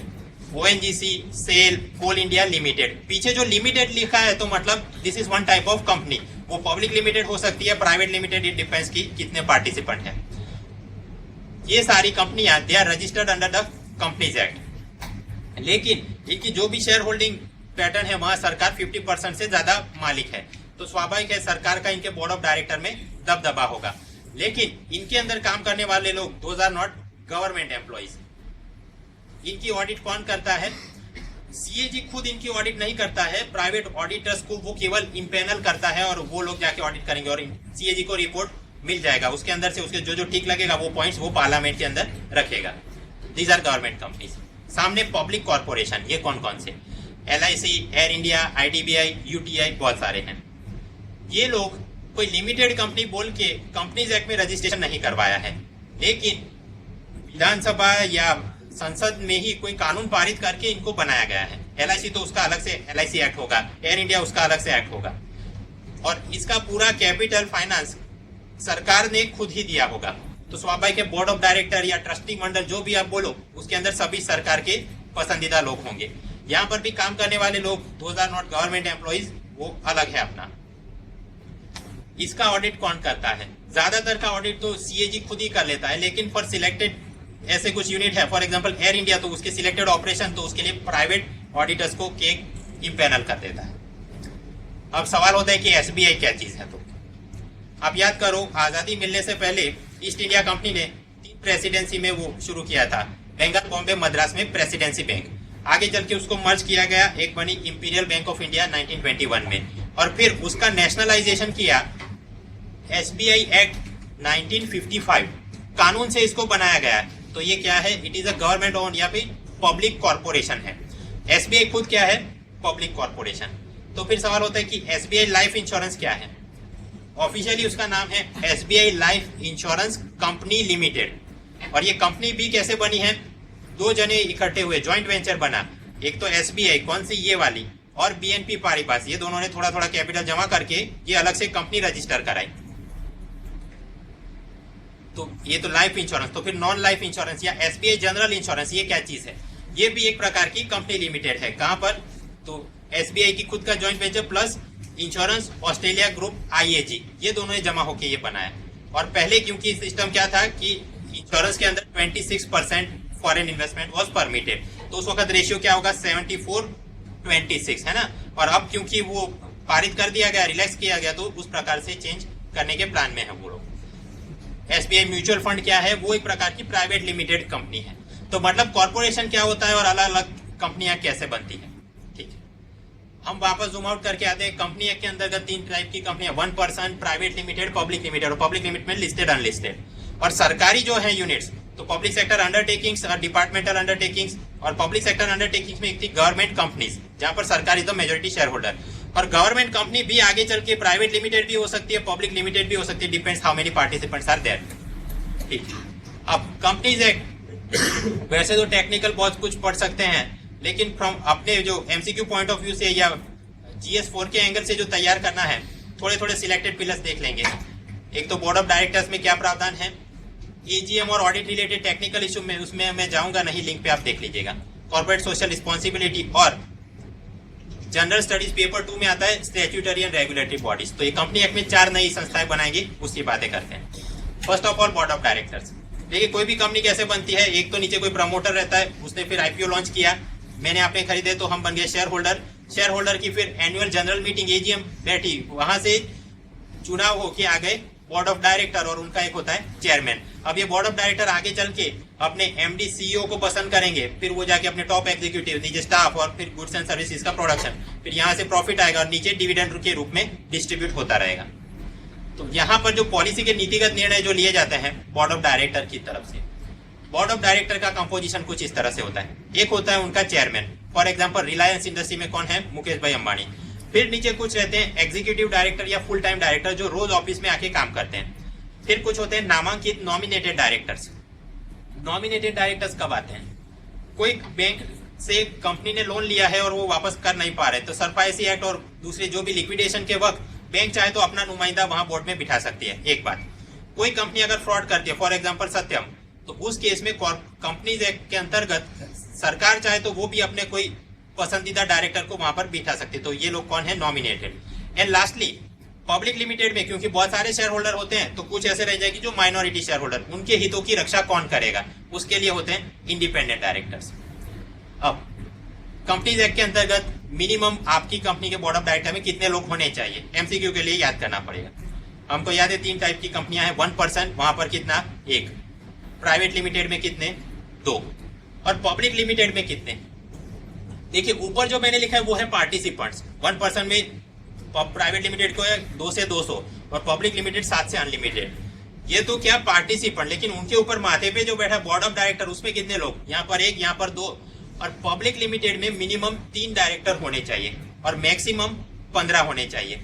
ओएनजीसी, सेल, कोल इंडिया लिमिटेड। पीछे जो लिमिटेड लिखा है तो मतलब this is one type of company. वो पब्लिक लिमिटेड हो सकती है, प्राइवेट लिमिटेड, इट डिपेंड्स की कितने पार्टिसिपेंट है। ये सारी कंपनियां they are registered under the companies act, लेकिन इनकी जो भी शेयर होल्डिंग पैटर्न है वहां सरकार 50% से ज्यादा मालिक है, तो स्वाभाविक है सरकार का इनके बोर्ड ऑफ डायरेक्टर में दबदबा होगा। लेकिन इनके अंदर काम करने वाले लोग those are not government employees. इनकी ऑडिट कौन करता है? सीएजी खुद इनकी ऑडिट नहीं करता है, प्राइवेट ऑडिटर्स को वो केवल इम्पेनल करता है और वो लोग जाके ऑडिट करेंगे और सीएजी को रिपोर्ट मिल जाएगा। उसके अंदर से उसके जो जो ठीक लगेगा वो पॉइंट्स वो पार्लियामेंट के अंदर रखेगा। These are government companies. सामने पब्लिक कॉर्पोरेशन, ये कौन कौन से? LIC, air India, IDBI, UTI, बहुत सारे हैं। ये लोग कोई लिमिटेड कंपनी बोल के कंपनीज एक्ट में रजिस्ट्रेशन नहीं करवाया है, लेकिन विधानसभा या संसद में ही कोई कानून पारित करके इनको बनाया गया है। LIC तो उसका अलग से LIC एक्ट होगा, एयर इंडिया उसका अलग से एक्ट होगा, और इसका पूरा कैपिटल फाइनेंस सरकार ने खुद ही दिया होगा। तो स्वाभाविक है बोर्ड ऑफ डायरेक्टर या ट्रस्टी मंडल जो भी आप बोलो उसके अंदर सभी सरकार के पसंदीदा लोग होंगे। यहाँ पर भी काम करने वाले लोग those are not government employees, वो अलग है अपना। इसका ऑडिट कौन करता है? ज्यादातर का ऑडिट तो सीएजी खुद ही कर लेता है, लेकिन फॉर सिलेक्टेड ऐसे कुछ यूनिट है, फॉर एग्जांपल एयर इंडिया, तो उसके सिलेक्टेड ऑपरेशन तो उसके लिए प्राइवेट ऑडिटर्स को इम्पैनल कर देता है। अब सवाल होता है कि एसबीआई क्या चीज है? तो आप याद करो, आजादी मिलने से पहले ईस्ट इंडिया कंपनी ने 3 प्रेसिडेंसी में वो शुरू किया था, बंगाल, बॉम्बे, मद्रास में प्रेसिडेंसी बैंक। आगे चल के उसको मर्ज किया गया, एक बनी इंपीरियल बैंक ऑफ इंडिया 1921 में, और फिर उसका नेशनलाइजेशन किया एसबीआई एक्ट 1955 कानून से इसको बनाया गया। तो ये क्या है? It is a government own या फिर पब्लिक कॉर्पोरेशन है। एसबीआई खुद क्या है? Public corporation. तो फिर सवाल होता है कि एसबीआई लाइफ इंश्योरेंस क्या है? ऑफिशियली उसका नाम है SBI life insurance company limited. और ये कंपनी भी कैसे बनी है? 2 जने इकट्ठे हुए, ज्वाइंट वेंचर बना। एक तो एसबीआई, कौन सी? ये वाली, और बीएनपी पारिबास, ये दोनों ने थोड़ा थोड़ा कैपिटल जमा करके ये अलग से कंपनी रजिस्टर कराई। तो ये तो लाइफ इंश्योरेंस। तो फिर नॉन लाइफ इंश्योरेंस या एसबीआई जनरल इंश्योरेंस, ये क्या चीज है? ये भी एक प्रकार की कंपनी लिमिटेड है। कहां पर? तो एसबीआई की खुद का joint venture plus insurance Australia group IAG, ये दोनों ने जमा होकर ये बनाया। और पहले क्योंकि सिस्टम क्या था कि इंश्योरेंस के अंदर 26% फॉरेन इन्वेस्टमेंट वॉज परमिटेड, तो उस वक्त रेशियो क्या होगा? 74-26 है ना। और अब क्योंकि वो पारित कर दिया गया, रिलैक्स किया गया, तो उस प्रकार से चेंज करने के प्लान में है वो लोग। एसबीआई म्यूचुअल फंड क्या है? वो एक प्रकार की प्राइवेट लिमिटेड कंपनी है। तो मतलब कॉर्पोरेशन क्या होता है और अलग अलग कंपनियां कैसे बनती है। ठीक है, हम वापस जूम आउट करके आते हैं। कंपनी के अंतर्गत 3 टाइप की कंपनियां, 1%, प्राइवेट लिमिटेड, पब्लिक लिमिटेड। और पब्लिक लिमिटेड में लिस्टेड, अनलिस्टेड। और सरकारी जो है यूनिट्स, तो पब्लिक सेक्टर अंडरटेकिंग्स और डिपार्टमेंटल अंडरटेकिंग्स। और पब्लिक सेक्टर अंडरटेकिंग्स में एक थी गवर्नमेंट कंपनीज, जहां पर सरकार is the majority share holder. और गवर्नमेंट कंपनी भी आगे चल के प्राइवेट लिमिटेड भी हो सकती है, पब्लिक लिमिटेड भी हो सकती है, depends how many participants are there. ठीक, अब कंपनीज एक्ट वैसे तो टेक्निकल बहुत कुछ पढ़ सकते हैं, लेकिन फ्रॉम अपने जो एमसीक्यू पॉइंट ऑफ व्यू से या GS4 के एंगल से जो तैयार करना है, थोड़े थोड़े सिलेक्टेड पिलर्स देख लेंगे। एक तो बोर्ड ऑफ डायरेक्टर्स में क्या प्रावधान है, AGM और ऑडिट रिलेटेड टेक्निकल इशू में उसमें मैं जाऊंगा नहीं, लिंक पे आप देख लीजिएगा। कॉर्पोरेट सोशल रिस्पॉन्सिबिलिटी और जनरल स्टडीज पेपर 2 में आता है स्टैट्यूटरी एंड रेगुलेटरी बॉडीज। तो ये कंपनी एक्ट में 4 नई संस्थाएं बनाएंगी, उसकी बातें करते हैं। First of all board of directors. देखिए कोई भी कंपनी कैसे बनती है, एक तो नीचे कोई प्रमोटर रहता है, उसने फिर IPO लॉन्च किया, मैंने आपने खरीदे तो हम बन गए शेयर होल्डर। शेयर होल्डर की फिर एनुअल जनरल मीटिंग AGM बैठी, वहां से चुनाव होके आ गए बोर्ड ऑफ डायरेक्टर, और उनका एक होता है चेयरमैन। अब ये बोर्ड ऑफ डायरेक्टर आगे चल के अपने MD CEO को पसंद करेंगे, फिर वो जाके अपने टॉप एग्जीक्यूटिव, नीचे स्टाफ, और फिर गुड्स एंड सर्विसेज का प्रोडक्शन, फिर यहाँ से प्रॉफिट आएगा और नीचे डिविडेंड के रूप में डिस्ट्रीब्यूट होता रहेगा। तो यहाँ पर जो पॉलिसी के नीतिगत निर्णय जो लिए जाते हैं बोर्ड ऑफ डायरेक्टर की तरफ से, बोर्ड ऑफ डायरेक्टर का कंपोजिशन कुछ इस तरह से होता है। एक होता है उनका chairman, for example Reliance industry में कौन है? मुकेश भाई अंबानी। फिर नीचे कुछ रहते हैं एग्जीक्यूटिव डायरेक्टर या फुल टाइम डायरेक्टर, जो रोज ऑफिस में आके काम करते हैं। फिर कुछ होते हैं नामांकित नॉमिनेटेड डायरेक्टर्स। नॉमिनेटेड डायरेक्टर्स कब आते हैं? कोई बैंक से कंपनी ने लोन लिया है और वो वापस कर नहीं पा रहे, तो सरफासी एक्ट और दूसरे जो भी लिक्विडेशन के वक्त बैंक चाहे तो अपना नुमाइंदा वहां बोर्ड में बिठा सकती है। एक बात, कोई कंपनी अगर फ्रॉड करती है, फॉर एग्जांपल सत्यम, तो उस केस में कंपनीज एक्ट के अंतर्गत सरकार चाहे तो वो भी अपने कोई पसंदीदा डायरेक्टर को वहां पर बिठा सकती है। तो ये लोग कौन है? Nominated. And lastly public limited में क्योंकि बहुत सारे शेयर होल्डर होते हैं, तो कुछ ऐसे रह जाएगी जो माइनॉरिटी शेयर होल्डर, उनके हितों की रक्षा कौन करेगा? उसके लिए होते हैं इंडिपेंडेंट डायरेक्टर्स। अब कंपनीज एक्ट के अंतर्गत मिनिमम आपकी कंपनी के बोर्ड ऑफ डायरेक्टर में कितने लोग होने चाहिए? एमसीक्यू के लिए याद करना पड़ेगा। हमको याद है 3 टाइप की कंपनियां हैं। 1% वहां पर कितना? 1। प्राइवेट लिमिटेड में कितने? 2। और पब्लिक लिमिटेड में कितने? देखिए ऊपर जो मैंने लिखा है वो है पार्टिसिपेंट्स। 1% में प्राइवेट लिमिटेड को है 2 से 200 और पब्लिक लिमिटेड 7 से अनलिमिटेड। ये तो क्या पार्टिसिपेंट, लेकिन उनके ऊपर माथे पे जो बैठा बोर्ड ऑफ डायरेक्टर उसमें कितने लोग? यहाँ पर 1, यहाँ पर 2। और पब्लिक लिमिटेड में मिनिमम 3 डायरेक्टर होने चाहिए और मैक्सिमम 15 होने चाहिए।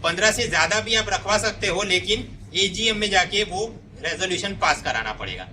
15 से ज्यादा भी आप रखवा सकते हो, लेकिन एजीएम में जाके वो रेजोल्यूशन पास कराना पड़ेगा।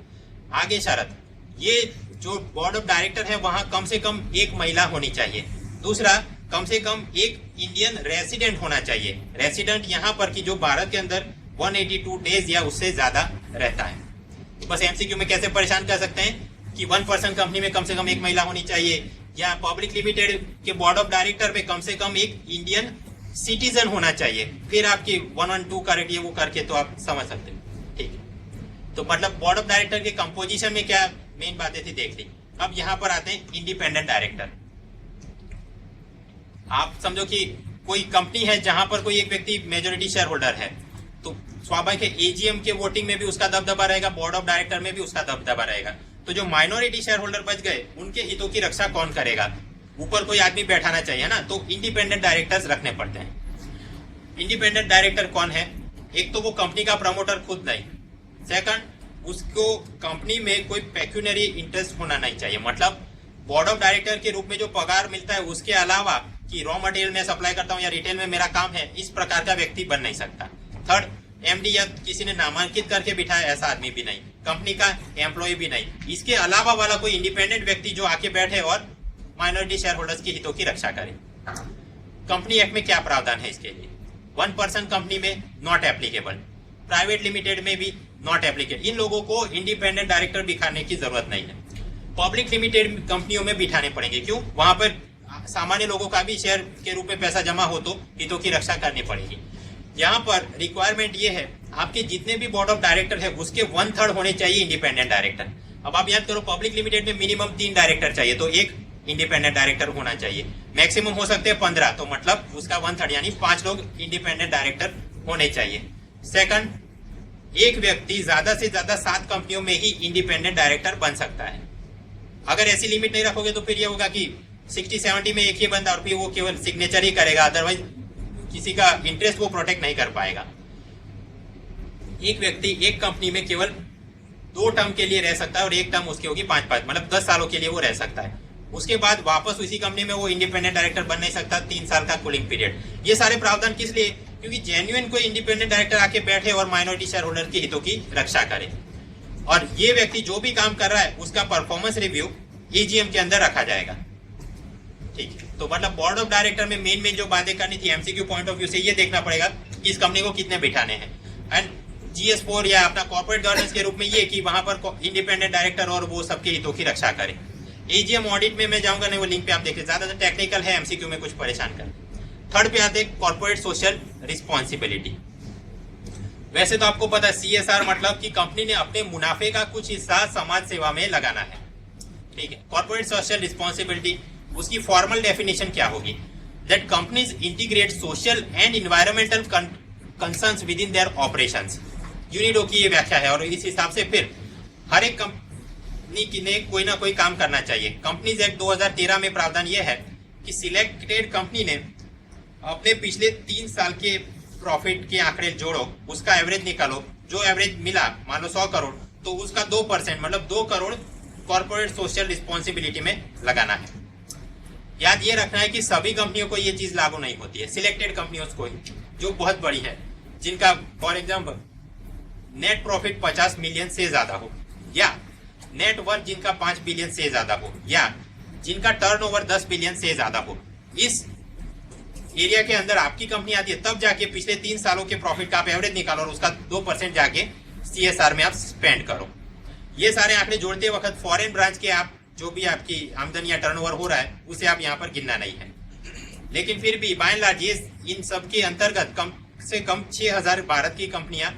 आगे शर्त, ये जो बोर्ड ऑफ डायरेक्टर है वहां कम से कम 1 महिला होनी चाहिए। दूसरा, कम से कम 1 इंडियन रेसिडेंट होना चाहिए। रेसिडेंट यहाँ पर कि जो भारत के अंदर 182 डेज या उससे ज्यादा रहता है। बस एमसीक्यू में कैसे परेशान कर सकते हैं कि 1% कंपनी में कम से कम 1 महिला होनी चाहिए, या पब्लिक लिमिटेड के बोर्ड ऑफ डायरेक्टर में कम से कम 1 इंडियन सिटीजन होना चाहिए। फिर आपकी 1 और 2 करेक्ट वो करके तो आप समझ सकते हैं। ठीक है, तो मतलब बोर्ड ऑफ डायरेक्टर के कंपोजिशन में क्या मेन बातें थी देख ली। अब यहाँ पर आते हैं इंडिपेंडेंट डायरेक्टर। आप समझो कि कोई कंपनी है जहां पर कोई एक व्यक्ति मेजोरिटी शेयर होल्डर है, तो स्वाभाविक है एजीएम के वोटिंग में भी उसका दबदबा रहेगा, बोर्ड ऑफ डायरेक्टर में भी उसका दबदबा रहेगा। तो जो माइनॉरिटी शेयर होल्डर बच गए उनके हितों की रक्षा कौन करेगा? ऊपर कोई आदमी बैठाना चाहिए ना, तो इंडिपेंडेंट डायरेक्टर्स रखने पड़ते हैं। इंडिपेंडेंट डायरेक्टर कौन है? एक तो वो कंपनी का प्रमोटर खुद नहीं, सेकंड उसको कंपनी में कोई पेक्यूनरी इंटरेस्ट होना नहीं चाहिए। मतलब बोर्ड ऑफ डायरेक्टर के रूप में जो पगार मिलता है उसके अलावा कि रॉ मटेरियल में सप्लाई करता हूं या रिटेल में मेरा काम है, इस प्रकार का व्यक्ति बन नहीं सकता। थर्ड, एमडी या किसी ने नामांकित करके बिठाया ऐसा आदमी भी नहीं, कंपनी का एम्प्लॉय भी नहीं। इसके अलावा वाला कोई इंडिपेंडेंट व्यक्ति जो आके बैठे और माइनॉरिटी शेयर होल्डर्स की हितों की रक्षा करे। कंपनी एक्ट में क्या प्रावधान है इसके लिए? 1% कंपनी में नॉट एप्लीकेबल, प्राइवेट लिमिटेड में भी नॉट एप्लीकेबल। इन लोगों को इंडिपेंडेंट डायरेक्टर बिठाने की जरूरत नहीं है। पब्लिक लिमिटेड कंपनियों में बिठाने पड़ेंगे। क्यों? वहां पर सामान्य लोगों का भी शेयर के रूप में पैसा जमा हो तो हितों की रक्षा करनी पड़ेगी। यहाँ पर रिक्वायरमेंट ये है, आपके जितने भी बोर्ड ऑफ डायरेक्टर है उसके 1/3 होने चाहिए इंडिपेंडेंट डायरेक्टर। अब आप याद करो, पब्लिक लिमिटेड में मिनिमम 3 डायरेक्टर चाहिए, तो 1 इंडिपेंडेंट डायरेक्टर होना चाहिए। मैक्सिमम हो सकते हैं 15, तो मतलब उसका 1/3 यानी 5 लोग इंडिपेंडेंट डायरेक्टर होने चाहिए। सेकंड, एक व्यक्ति ज्यादा से ज्यादा 7 कंपनियों में ही इंडिपेंडेंट डायरेक्टर बन सकता है। अगर ऐसी लिमिट नहीं रखोगे तो फिर ये होगा कि 60-70 में एक ही बंदा और फिर वो केवल सिग्नेचर ही करेगा, अदरवाइज किसी का इंटरेस्ट वो प्रोटेक्ट नहीं कर पाएगा। एक व्यक्ति एक कंपनी में केवल 2 टर्म के लिए रह सकता है और एक टर्म उसकी होगी 5-5, मतलब 10 सालों के लिए वो रह सकता है। उसके बाद वापस उसी कंपनी में वो इंडिपेंडेंट डायरेक्टर बन नहीं सकता, 3 साल का कूलिंग पीरियड। ये सारे प्रावधान किस लिए? क्योंकि जेन्युइन कोई इंडिपेंडेंट डायरेक्टर आके बैठे और माइनॉरिटी शेयर होल्डर के हितों की रक्षा करे। और ये व्यक्ति जो भी काम कर रहा है उसका परफॉर्मेंस रिव्यू एजीएम के अंदर रखा जाएगा। ठीक है, तो मतलब बोर्ड ऑफ डायरेक्टर में मेन जो बातें करनी थी एमसीक्यू पॉइंट ऑफ व्यू से ये देखना पड़ेगा कि इस कंपनी को कितने बिठाने हैं। एंड GS4 या अपना कॉर्पोरेट गवर्नेंस के रूप में ये कि वहां पर इंडिपेंडेंट डायरेक्टर और वो सबके हितों की रक्षा करे। एजीएम ऑडिट में मैं जाऊंगा नहीं, वो लिंक पे आप देखिए, ज्यादा टेक्निकल है, एमसीक्यू में कुछ परेशान कर। थर्ड पे आते हैं कॉर्पोरेट सोशल रिस्पॉन्सिबिलिटी। वैसे तो आपको पता है CSR मतलब कि कंपनी ने अपने मुनाफे का कुछ हिस्सा समाज सेवा में लगाना है। ठीक है, कॉर्पोरेट सोशल रिस्पॉन्सिबिलिटी उसकी फॉर्मल डेफिनेशन क्या होगी? That companies integrate social and environmental concerns with in their operations. UNIDO की ये व्याख्या है और इस हिसाब से फिर हर एक कंपनी ने कोई ना कोई काम करना चाहिए। कंपनीज एक्ट 2013 में प्रावधान यह है कि सिलेक्टेड कंपनी ने अपने पिछले 3 साल के प्रॉफिट के आंकड़े जोड़ो, उसका एवरेज निकालो, जो एवरेज मिला मान लो 100 करोड़, तो उसका 2% मतलब 2 करोड़ कॉर्पोरेट सोशल रिस्पॉन्सिबिलिटी में लगाना है। याद ये रखना है कि सभी कंपनियों को ये चीज लागू नहीं होती है, सिलेक्टेड कंपनियों को जो बहुत बड़ी है, जिनका for example net profit 50 million से ज्यादा हो, या नेट वर्थ जिनका 5 बिलियन से ज्यादा हो, या जिनका टर्नओवर 10 बिलियन से ज्यादा हो, इस एरिया के अंदर आपकी कंपनी आती है, तब जाके पिछले 3 सालों के प्रॉफिट का आप एवरेज निकालो और उसका 2% जाके CSR में आप स्पेंड करो। ये सारे आंकड़े जोड़ते वक्त फॉरेन ब्रांच के आप जो भी आपकी आमदनी या टर्नओवर हो रहा है उसे आप यहाँ पर गिनना नहीं है, लेकिन फिर भी बाय एंड लार्ज ये इन सब के अंतर्गत कम से कम 6000 भारत की कंपनियां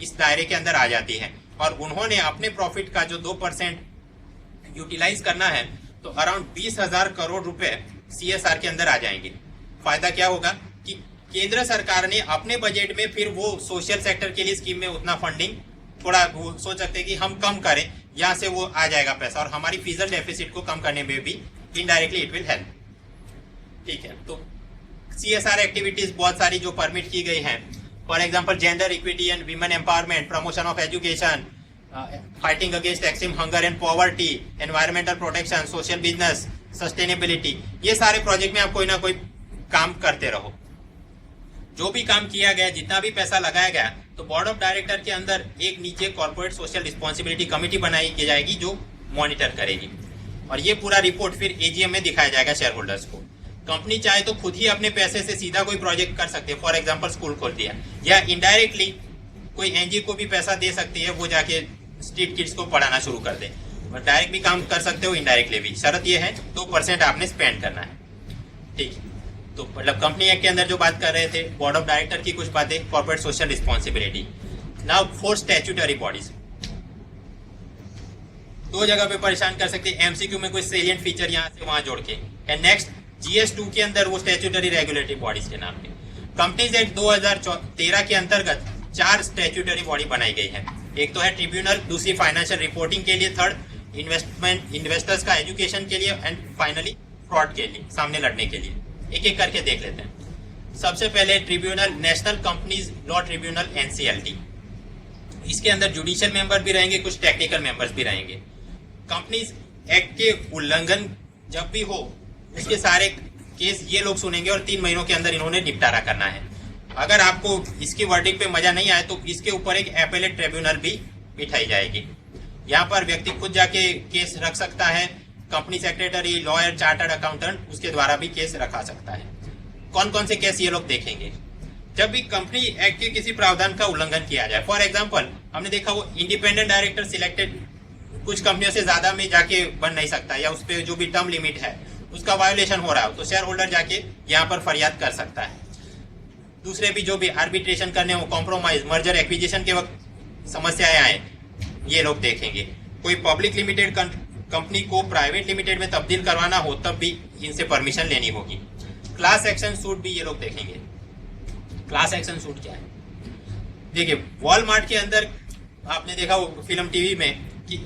इस दायरे के अंदर आ जाती हैं, और उन्होंने अपने प्रॉफिट का जो 2% यूटिलाइज करना है तो अराउंड 20,000 करोड़ रुपए CSR के अंदर आ जाएंगे। फायदा क्या होगा कि केंद्र सरकार ने अपने बजट में फिर वो सोशल सेक्टर के लिए स्कीम में उतना फंडिंग थोड़ा सोच सकते हैं कि हम कम करें, यहाँ से वो आ जाएगा पैसा, और हमारी फिजिकल डेफिसिट को कम करने में भी इनडायरेक्टली इट विल हेल्प। ठीक है, तो CSR एक्टिविटीज बहुत सारी जो परमिट की गई हैं, for example gender equity and women empowerment, promotion of education, fighting against extreme hunger and poverty, environmental protection, social business, sustainability, ये सारे प्रोजेक्ट में आप कोई ना कोई काम करते रहो। जो भी काम किया गया, जितना भी पैसा लगाया गया, तो बोर्ड ऑफ डायरेक्टर के अंदर एक नीचे कॉर्पोरेट सोशल रिस्पॉन्सिबिलिटी कमेटी बनाई की जाएगी जो मॉनिटर करेगी, और ये पूरा रिपोर्ट फिर AGM में दिखाया जाएगा शेयर होल्डर्स को। कंपनी चाहे तो खुद ही अपने पैसे से सीधा कोई प्रोजेक्ट कर सकती है, फॉर एग्जांपल स्कूल खोल दिया, या इनडायरेक्टली कोई NGO को भी पैसा दे सकती है, वो जाके स्ट्रीट किड्स को पढ़ाना शुरू कर दे। और डायरेक्ट भी काम कर सकते हो, इनडायरेक्टली भी। शर्त ये है 2% आपने स्पेंड करना है। ठीक है, तो मतलब कंपनी एक्ट के अंदर जो बात कर रहे थे, बोर्ड ऑफ डायरेक्टर की कुछ बातें, corporate social responsibility. Now 4 statutory bodies. 2 जगह पे परेशान कर सकते हैं, MCQ में कोई सेलिएंट फीचर यहाँ से वहां जोड़ के। एंड नेक्स्ट GS2 के अंदर वो स्टैट्यूटरी रेगुलेटरी बॉडीज के नाम पे। कंपनीज एक्ट 2013 के अंतर्गत 4 स्टैट्यूटरी बॉडी बनाई गई है। एक तो है ट्रिब्यूनल, दूसरी फाइनेंशियल रिपोर्टिंग के लिए, थर्ड इन्वेस्टर्स का एजुकेशन के लिए, एंड फाइनली फ्रॉड के लिए, सामने लड़ने के लिए। एक एक करके देख लेते हैं। सबसे पहले tribunal, national companies law tribunal NCLT। इसके अंदर जुडिशियल मेंबर भी रहेंगे, कुछ टेक्निकल मेंबर्स भी रहेंगे। कंपनीज एक्ट के उल्लंघन जब भी हो उसके सारे केस ये लोग सुनेंगे, और 3 महीनों के अंदर इन्होंने निपटारा करना है। अगर आपको इसकी वर्डिक्ट पे मजा नहीं आए तो इसके ऊपर एक एपेलेट ट्रिब्यूनल भी बिठाई जाएगी। यहाँ पर व्यक्ति खुद जाके केस रख सकता है, company secretary, lawyer, chartered accountant उसके द्वारा भी केस रखा सकता है। कौन कौन से केस ये लोग देखेंगे? जब भी कंपनी एक्ट के किसी प्रावधान का उल्लंघन किया जाए, फॉर एग्जांपल हमने देखा वो इंडिपेंडेंट डायरेक्टर सिलेक्टेड कुछ कंपनियों से ज्यादा में जाके बन नहीं सकता, या उस पर जो भी टर्म लिमिट है उसका वायोलेशन हो रहा हो, तो शेयर होल्डर जाके यहाँ पर फरियाद कर सकता है। दूसरे भी जो भी आर्बिट्रेशन करने हो, कॉम्प्रोमाइज, मर्जर, एक्विजिशन के वक्त समस्याएं आए, ये लोग देखेंगे। कोई पब्लिक लिमिटेड कंपनी को प्राइवेट लिमिटेड में तब्दील करवाना हो तब भी इनसे परमिशन लेनी होगी। क्लास एक्शन सूट भी ये लोग देखेंगे। क्लास एक्शन सूट क्या है? देखिए, वॉलमार्ट के अंदर आपने देखा वो फिल्म टीवी में कि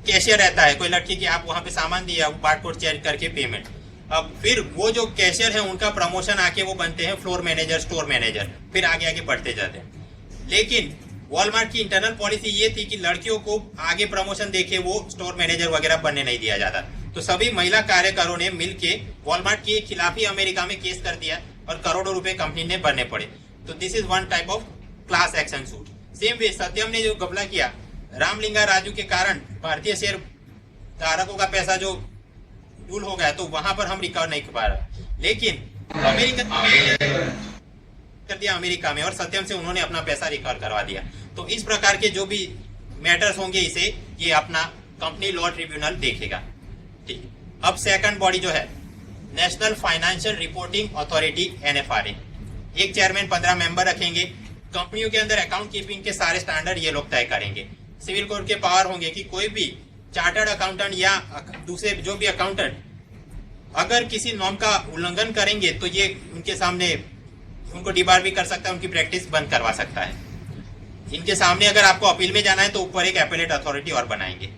कैशियर रहता है, कोई लड़की की आप वहां पे सामान दिया, बारकोड चेक करके पेमेंट। अब फिर वो जो कैशियर है उनका प्रमोशन आके वो बनते हैं फ्लोर मैनेजर, स्टोर मैनेजर, फिर आगे आगे बढ़ते जाते हैं। लेकिन वॉलमार्ट की इंटरनल पॉलिसी ये थी कि लड़कियों को आगे प्रमोशन देके वो स्टोर मैनेजर वगैरह बनने नहीं दिया जाता। तो सभी महिला कार्यकरों ने मिलके वॉलमार्ट के खिलाफ ही अमेरिका में केस कर दिया और करोड़ों रुपए कंपनी ने भरने पड़े। तो this is one type of class action suit. Same way Satyam ने जो घपला किया, रामलिंगा राजू के कारण भारतीय शेयर धारकों का पैसा जो डूल हो गया, तो वहां पर हम रिकवर नहीं कर पा रहे, लेकिन अमेरिका में और सत्यम से उन्होंने अपना पैसा रिकवर करवा दिया। तो इस प्रकार के जो भी मैटर्स होंगे इसे ये अपना कंपनी लॉ ट्रिब्यूनल देखेगा। ठीक, अब सेकंड बॉडी जो है national financial reporting authority NFRA। एक चेयरमैन, 15 मेंबर रखेंगे। कंपनियों के अंदर अकाउंट कीपिंग के सारे स्टैंडर्ड ये लोग तय करेंगे। सिविल कोड के पावर होंगे कि कोई भी चार्टर्ड अकाउंटेंट या दूसरे जो भी अकाउंटेंट अगर किसी नॉर्म का उल्लंघन करेंगे तो ये उनके सामने उनको डिबार भी कर सकता है, उनकी प्रैक्टिस बंद करवा सकता है। इनके सामने अगर आपको अपील में जाना है तो ऊपर एक एपेलेट अथॉरिटी और बनाएंगे।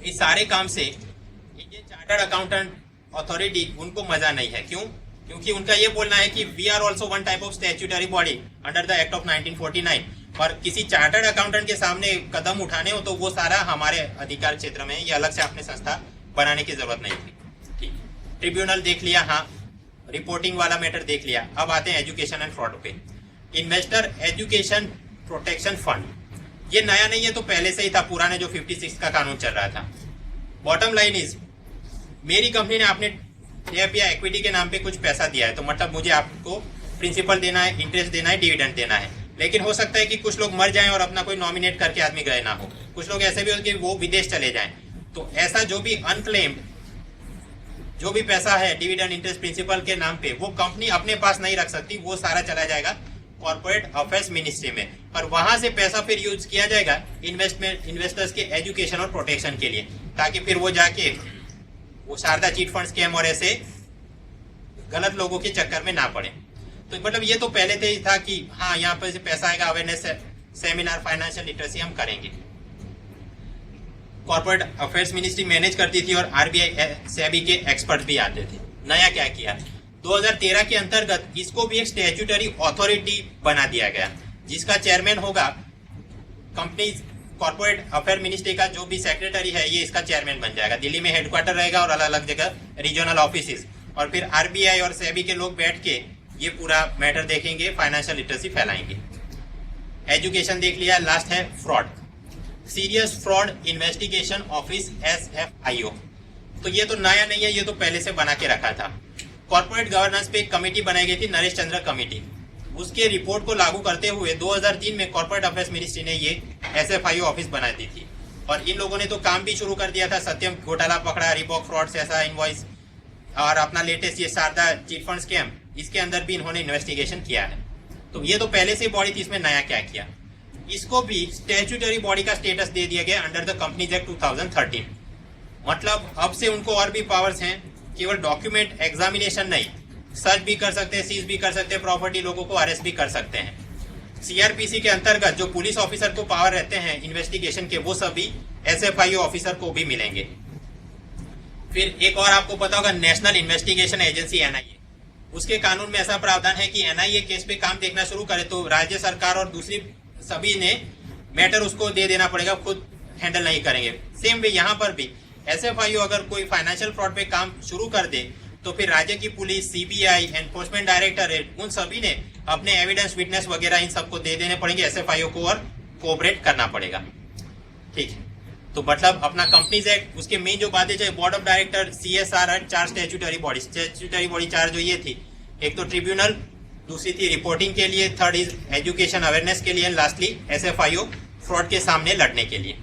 इस सारे काम से इंडियन चार्टर्ड अकाउंटेंट अथॉरिटी उनको मजा नहीं है। क्यों? क्योंकि उनका ये बोलना है कि we are also one type of statutory body under the act of 1949, और किसी चार्टर्ड अकाउंटेंट के सामने कदम उठाने हो तो वो सारा हमारे अधिकार क्षेत्र में, ये अलग से आपने संस्था बनाने की जरूरत नहीं थी। ठीक, ट्रिब्यूनल देख लिया, हाँ, रिपोर्टिंग वाला मैटर देख लिया। अब आते हैं एजुकेशन एंड फ्रॉड पे। Investor education protection fund. ये नया नहीं है, तो पहले से ही था, पुराने जो 56 का कानून चल रहा था। बॉटम लाइन इज, मेरी कंपनी ने आपने डेप या इक्विटी के नाम पे कुछ पैसा दिया है, तो मतलब मुझे आपको प्रिंसिपल देना है, इंटरेस्ट देना है, डिविडेंड देना है। लेकिन हो सकता है कि कुछ लोग मर जाएं और अपना कोई नॉमिनेट करके आदमी गए ना हो, कुछ लोग ऐसे भी हो कि वो विदेश चले जाएं। तो ऐसा जो भी अनक्लेम्ड जो भी पैसा है डिविडेंड, इंटरेस्ट, प्रिंसिपल के नाम पे, वो कंपनी अपने पास नहीं रख सकती, वो सारा चला जाएगा कॉर्पोरेट अफेयर्स मिनिस्ट्री में, और वहां से पैसा फिर यूज किया जाएगा इन्वेस्टर्स के एजुकेशन और प्रोटेक्शन के लिए, ताकि फिर वो जाके वो शारदा चीट फंड स्कैम और ऐसे गलत लोगों के चक्कर में ना पड़े। तो मतलब ये तो पहले से ही था कि हाँ यहाँ पर से पैसा आएगा, अवेयरनेस सेमिनार, फाइनेंशियल लिटरेसी हम करेंगे। कॉर्पोरेट अफेयर्स मिनिस्ट्री मैनेज करती थी और आरबीआई सेबी के एक्सपर्ट भी आते थे। नया क्या किया, 2013 के अंतर्गत इसको भी एक स्टैट्यूटरी अथॉरिटी बना दिया गया, जिसका चेयरमैन होगा कंपनी कॉर्पोरेट अफेयर मिनिस्ट्री का जो भी सेक्रेटरी है, ये इसका चेयरमैन बन जाएगा। दिल्ली में हेडक्वार्टर रहेगा और अलग अलग जगह रीजनल ऑफिस, और फिर आरबीआई और सेबी के लोग बैठ के ये पूरा मैटर देखेंगे, फाइनेंशियल लिटरेसी फैलाएंगे। एजुकेशन देख लिया, लास्ट है fraud, serious fraud investigation office SFIO। तो ये तो नया नहीं है, ये तो पहले से बना के रखा था। कॉर्पोरेट गवर्नेंस पे एक कमेटी बनाई गई थी, नरेश चंद्र कमेटी। उसके रिपोर्ट को लागू करते हुए 2003 में कॉर्पोरेट अफेयर्स मिनिस्ट्री ने ये SFIO ऑफिस बना दी थी, और इन लोगों ने तो काम भी शुरू कर दिया था। सत्यम घोटाला पकड़ा, रिबॉक फ्रॉड से ऐसा इनवॉइस, और अपना लेटेस्ट ये शारदा चिट फंड स्कैम, इसके अंदर भी इन्होंने इन्वेस्टिगेशन किया है। तो ये तो पहले से बॉडी थी, इसमें नया क्या किया, इसको भी स्टैट्यूटरी बॉडी का स्टेटस दे दिया गया अंडर द कंपनीज एक्ट 2013। मतलब अब से उनको और भी पावर्स हैं, केवल डॉक्यूमेंट एग्जामिनेशन नहीं, सर्च भी कर सकते हैं, सीज भी कर सकते हैं प्रॉपर्टी, लोगों को अरेस्ट भी कर सकते हैं। सीआरपीसी के अंतर्गत जो पुलिस ऑफिसर को पावर रहते हैं इन्वेस्टिगेशन के, वो सभी SFIO ऑफिसर को भी मिलेंगे। फिर एक और आपको पता होगा, नेशनल इन्वेस्टिगेशन एजेंसी NIA, उसके कानून में ऐसा प्रावधान है कि NIA केस पे काम देखना शुरू करे तो राज्य सरकार और दूसरी सभी ने मैटर उसको दे देना पड़ेगा, खुद हैंडल नहीं करेंगे। सेम वे यहाँ पर भी SFIO अगर कोई फाइनेंशियल फ्रॉड पे काम शुरू कर दे तो फिर राज्य की पुलिस, CBI, एनफोर्समेंट डायरेक्टरेट, उन सभी ने अपने एविडेंस, विटनेस वगैरह इन सबको दे देने पड़ेंगे SFIO को, और कोऑपरेट करना पड़ेगा। ठीक है, तो मतलब अपना कंपनीज एक्ट, उसके मेन जो बातें चाहिए, board of director, CSR, 4 statutory body 4 जो ये थी, एक तो ट्रिब्यूनल, दूसरी थी रिपोर्टिंग के लिए, थर्ड इज एजुकेशन अवेयरनेस के लिए, लास्टली SFIO फ्रॉड के सामने लड़ने के लिए।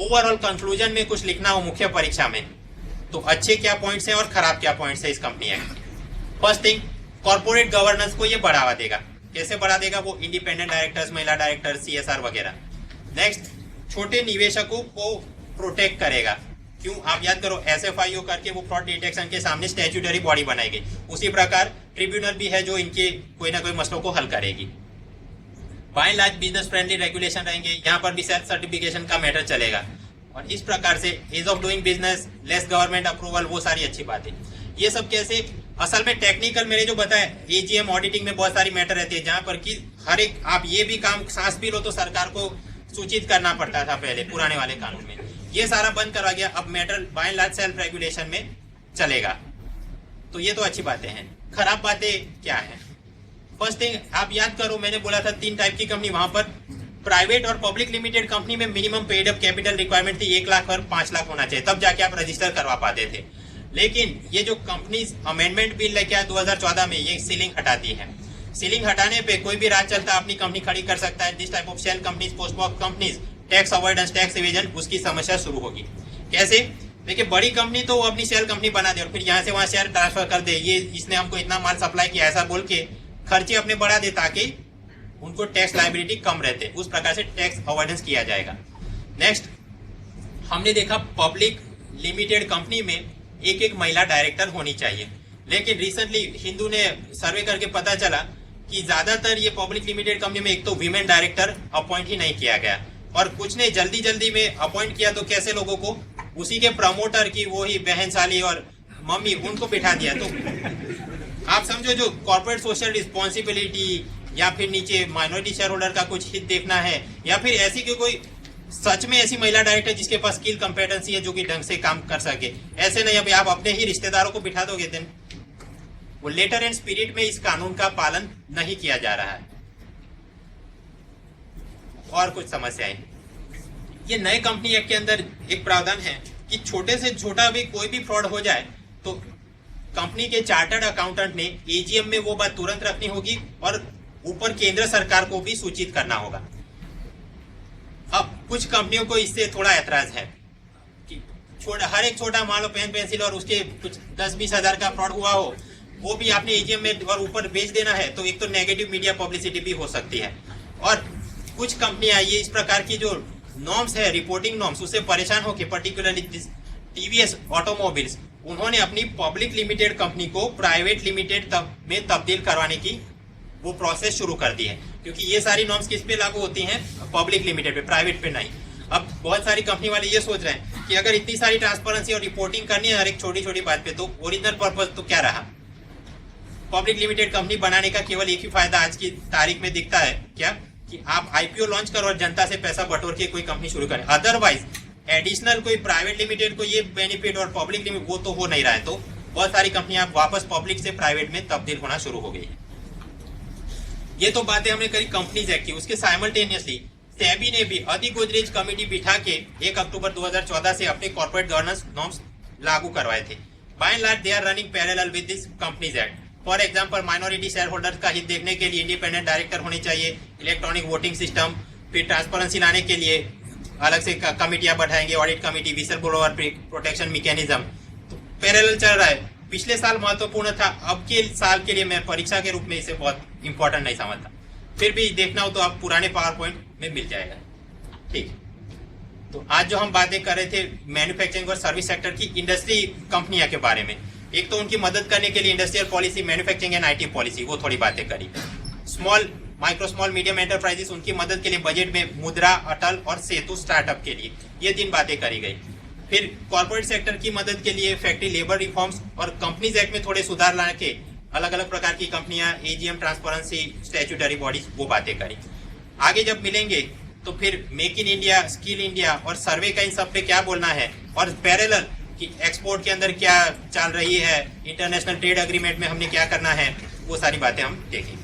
ओवरऑल कंक्लूजन में कुछ लिखना हो मुख्य परीक्षा में, तो अच्छे क्या पॉइंट्स हैं और खराब क्या पॉइंट्स हैं इस company act. First thing, corporate governance को ये बढ़ावा देगा। कैसे बढ़ा देगा, वो इंडिपेंडेंट डायरेक्टर्स, महिला डायरेक्टर, CSR वगैरह। नेक्स्ट, छोटे निवेशकों को प्रोटेक्ट करेगा। क्यों, आप याद करो, SFIO करके वो फ्रॉड डिटेक्शन के सामने स्टैट्यूटरी बॉडी बनाई गई। उसी प्रकार ट्रिब्यूनल भी है जो इनके कोई ना कोई मसलों को हल करेगी। By large business friendly regulation रहेंगे, यहाँ पर भी सेल्फ सर्टिफिकेशन का मैटर चलेगा, और इस प्रकार से ease of doing business, less government approval, वो सारी अच्छी बातें। ये सब कैसे, असल में टेक्निकल मैंने जो बताया, AGM ऑडिटिंग में बहुत सारी मैटर रहती है, जहाँ पर कि हर एक, आप ये भी काम, सांस भी लो तो सरकार को सूचित करना पड़ता था पहले पुराने वाले कानून में, ये सारा बंद करवा गया। अब matter by large self regulation में चलेगा, तो ये तो अच्छी बातें हैं। खराब बातें क्या है, फर्स्ट थिंग, आप याद करो, मैंने बोला था 3 टाइप की कंपनी, वहां पर प्राइवेट और पब्लिक लिमिटेड कंपनी में minimum paid up capital requirement थी 1 लाख और 5 लाख होना चाहिए, तब जाके आप रजिस्टर करवा पाते थे। लेकिन ये जो कंपनी अमेंडमेंट बिल लेके आया 2014 में, ये सीलिंग हटाती है। सीलिंग हटाने पे कोई भी राज चलता अपनी कंपनी खड़ी कर सकता है। This type of shell companies, post box companies, tax avoidance, tax evasion, उसकी समस्या शुरू होगी। कैसे, देखिए बड़ी कंपनी तो वो अपनी शेल कंपनी बना दे और फिर यहाँ से वहां शेयर ट्रांसफर कर दे, ये इसने हमको इतना माल सप्लाई किया, ऐसा बोल के खर्चे अपने बढ़ा दे ताकि उनको टैक्स लायबिलिटी कम रहते, उस प्रकार से टैक्स अवॉइडेंस किया जाएगा। नेक्स्ट, हमने देखा पब्लिक लिमिटेड कंपनी में एक महिला डायरेक्टर होनी चाहिए, लेकिन रिसेंटली हिंदू ने सर्वे करके पता चला कि ज्यादातर ये पब्लिक लिमिटेड कंपनी में एक तो वीमेन डायरेक्टर अपॉइंट ही नहीं किया गया, और कुछ ने जल्दी जल्दी में अपॉइंट किया तो कैसे लोगों को, उसी के प्रमोटर की वो ही बहन साली और मम्मी, उनको बिठा दिया। तो आप समझो, जो कॉर्पोरेट सोशल रिस्पॉन्सिबिलिटी या फिर नीचे माइनॉरिटी शेयर होल्डर का कुछ हित देखना है, या फिर ऐसी कि कोई सच में ऐसी महिला डायरेक्टर जिसके पास स्किल कंपेटेंसी है, जो कि ढंग से काम कर सके, ऐसे नहीं अभी आप अपने ही रिश्तेदारों को बिठा दोगे, देन वो लेटर एंड स्पिरिट में इस कानून का पालन नहीं किया जा रहा है। और कुछ समस्याएं। ये नए कंपनी एक्ट के अंदर एक प्रावधान है कि छोटे से छोटा भी कोई भी फ्रॉड हो जाए तो कंपनी के चार्टर्ड अकाउंटेंट ने एजीएम में वो बात तुरंत रखनी होगी और ऊपर केंद्र सरकार को भी सूचित करना होगा। अब कुछ कंपनियों को इससे थोड़ा ऐतराज है कि हर एक छोटा मान लो पेन पेंसिल और उसके कुछ 10-20 हजार का फ्रॉड हुआ हो, वो भी आपने एजीएम में और ऊपर बेच देना है, तो एक तो नेगेटिव मीडिया पब्लिसिटी भी हो सकती है। और कुछ कंपनियां ये इस प्रकार की जो नॉर्म्स है, रिपोर्टिंग नॉर्म्स, उससे परेशान होकर पर्टिकुलरली टीवीएस ऑटोमोबाइल्स, उन्होंने अपनी पब्लिक लिमिटेड कंपनी को प्राइवेट लिमिटेड में तब्दील करवाने की वो प्रोसेस शुरू कर दी है, क्योंकि ये सारी नॉर्म्स किस पे लागू होती हैं? पब्लिक लिमिटेड पे, प्राइवेट पे नहीं। अब बहुत सारी कंपनी वाले ये सोच रहे हैं कि अगर इतनी सारी ट्रांसपेरेंसी और रिपोर्टिंग करनी है हर एक छोटी छोटी बात पे, तो ओरिजिनल पर्पज तो क्या रहा? पब्लिक लिमिटेड कंपनी बनाने का केवल एक ही फायदा आज की तारीख में दिखता है, क्या? कि आप आईपीओ लॉन्च करो और जनता से पैसा बटोर के कोई कंपनी शुरू करें। अदरवाइज एडिशनल कोई प्राइवेट लिमिटेड को ये बेनिफिट और पब्लिक लिमिटेड वो तो हो नहीं रहा है, तो बहुत सारी कंपनियां वापस पब्लिक से प्राइवेट में तब्दील होना शुरू हो गई है। ये तो बातें हमने करी कंपनीज एक्ट की। उसके साइमल्टेनियसली सेबी ने भी अधिगोदरेज कमेटी बिठा के 1 अक्टूबर 2014 से अपने कॉर्पोरेट गवर्नेंस नॉर्म्स लागू करवाए थे। By and large they are running parallel with this companies act. For example, minority shareholders का हित देखने के लिए इंडिपेंडेंट डायरेक्टर होने चाहिए, इलेक्ट्रॉनिक वोटिंग सिस्टम, फिर ट्रांसपेरेंसी लाने के लिए अलग से कमेटियां बैठाएंगे, audit committee, whistleblower protection mechanism. तो पैरेलल चल रहा है। पिछले साल महत्वपूर्ण था, अब के साल के लिए मैं परीक्षा के रूप में इसे बहुत इंपॉर्टेंट नहीं समझता। फिर भी देखना हो तो आप पुराने पावर पॉइंट में मिल जाएगा। ठीक, तो आज जो हम बातें कर रहे थे मैन्युफैक्चरिंग और सर्विस सेक्टर की इंडस्ट्री कंपनियां के बारे में, एक तो उनकी मदद करने के लिए industrial policy, manufacturing and IT policy, वो थोड़ी बातें करी। माइक्रो स्मॉल मीडियम एंटरप्राइजेस, उनकी मदद के लिए बजट में मुद्रा, अटल और सेतु स्टार्टअप के लिए ये 3 बातें करी गई। फिर कॉर्पोरेट सेक्टर की मदद के लिए फैक्ट्री लेबर रिफॉर्म्स और कंपनीज एक्ट में थोड़े सुधार लाने के अलग अलग प्रकार की कंपनियां, एजीएम, ट्रांसपेरेंसी, स्टैट्यूटरी बॉडीज, वो बातें करी। आगे जब मिलेंगे तो फिर make in India, skill India और सर्वे का इन सब पे क्या बोलना है, और पैरेलल कि एक्सपोर्ट के अंदर क्या चल रही है, इंटरनेशनल ट्रेड एग्रीमेंट में हमने क्या करना है, वो सारी बातें हम देखेंगे।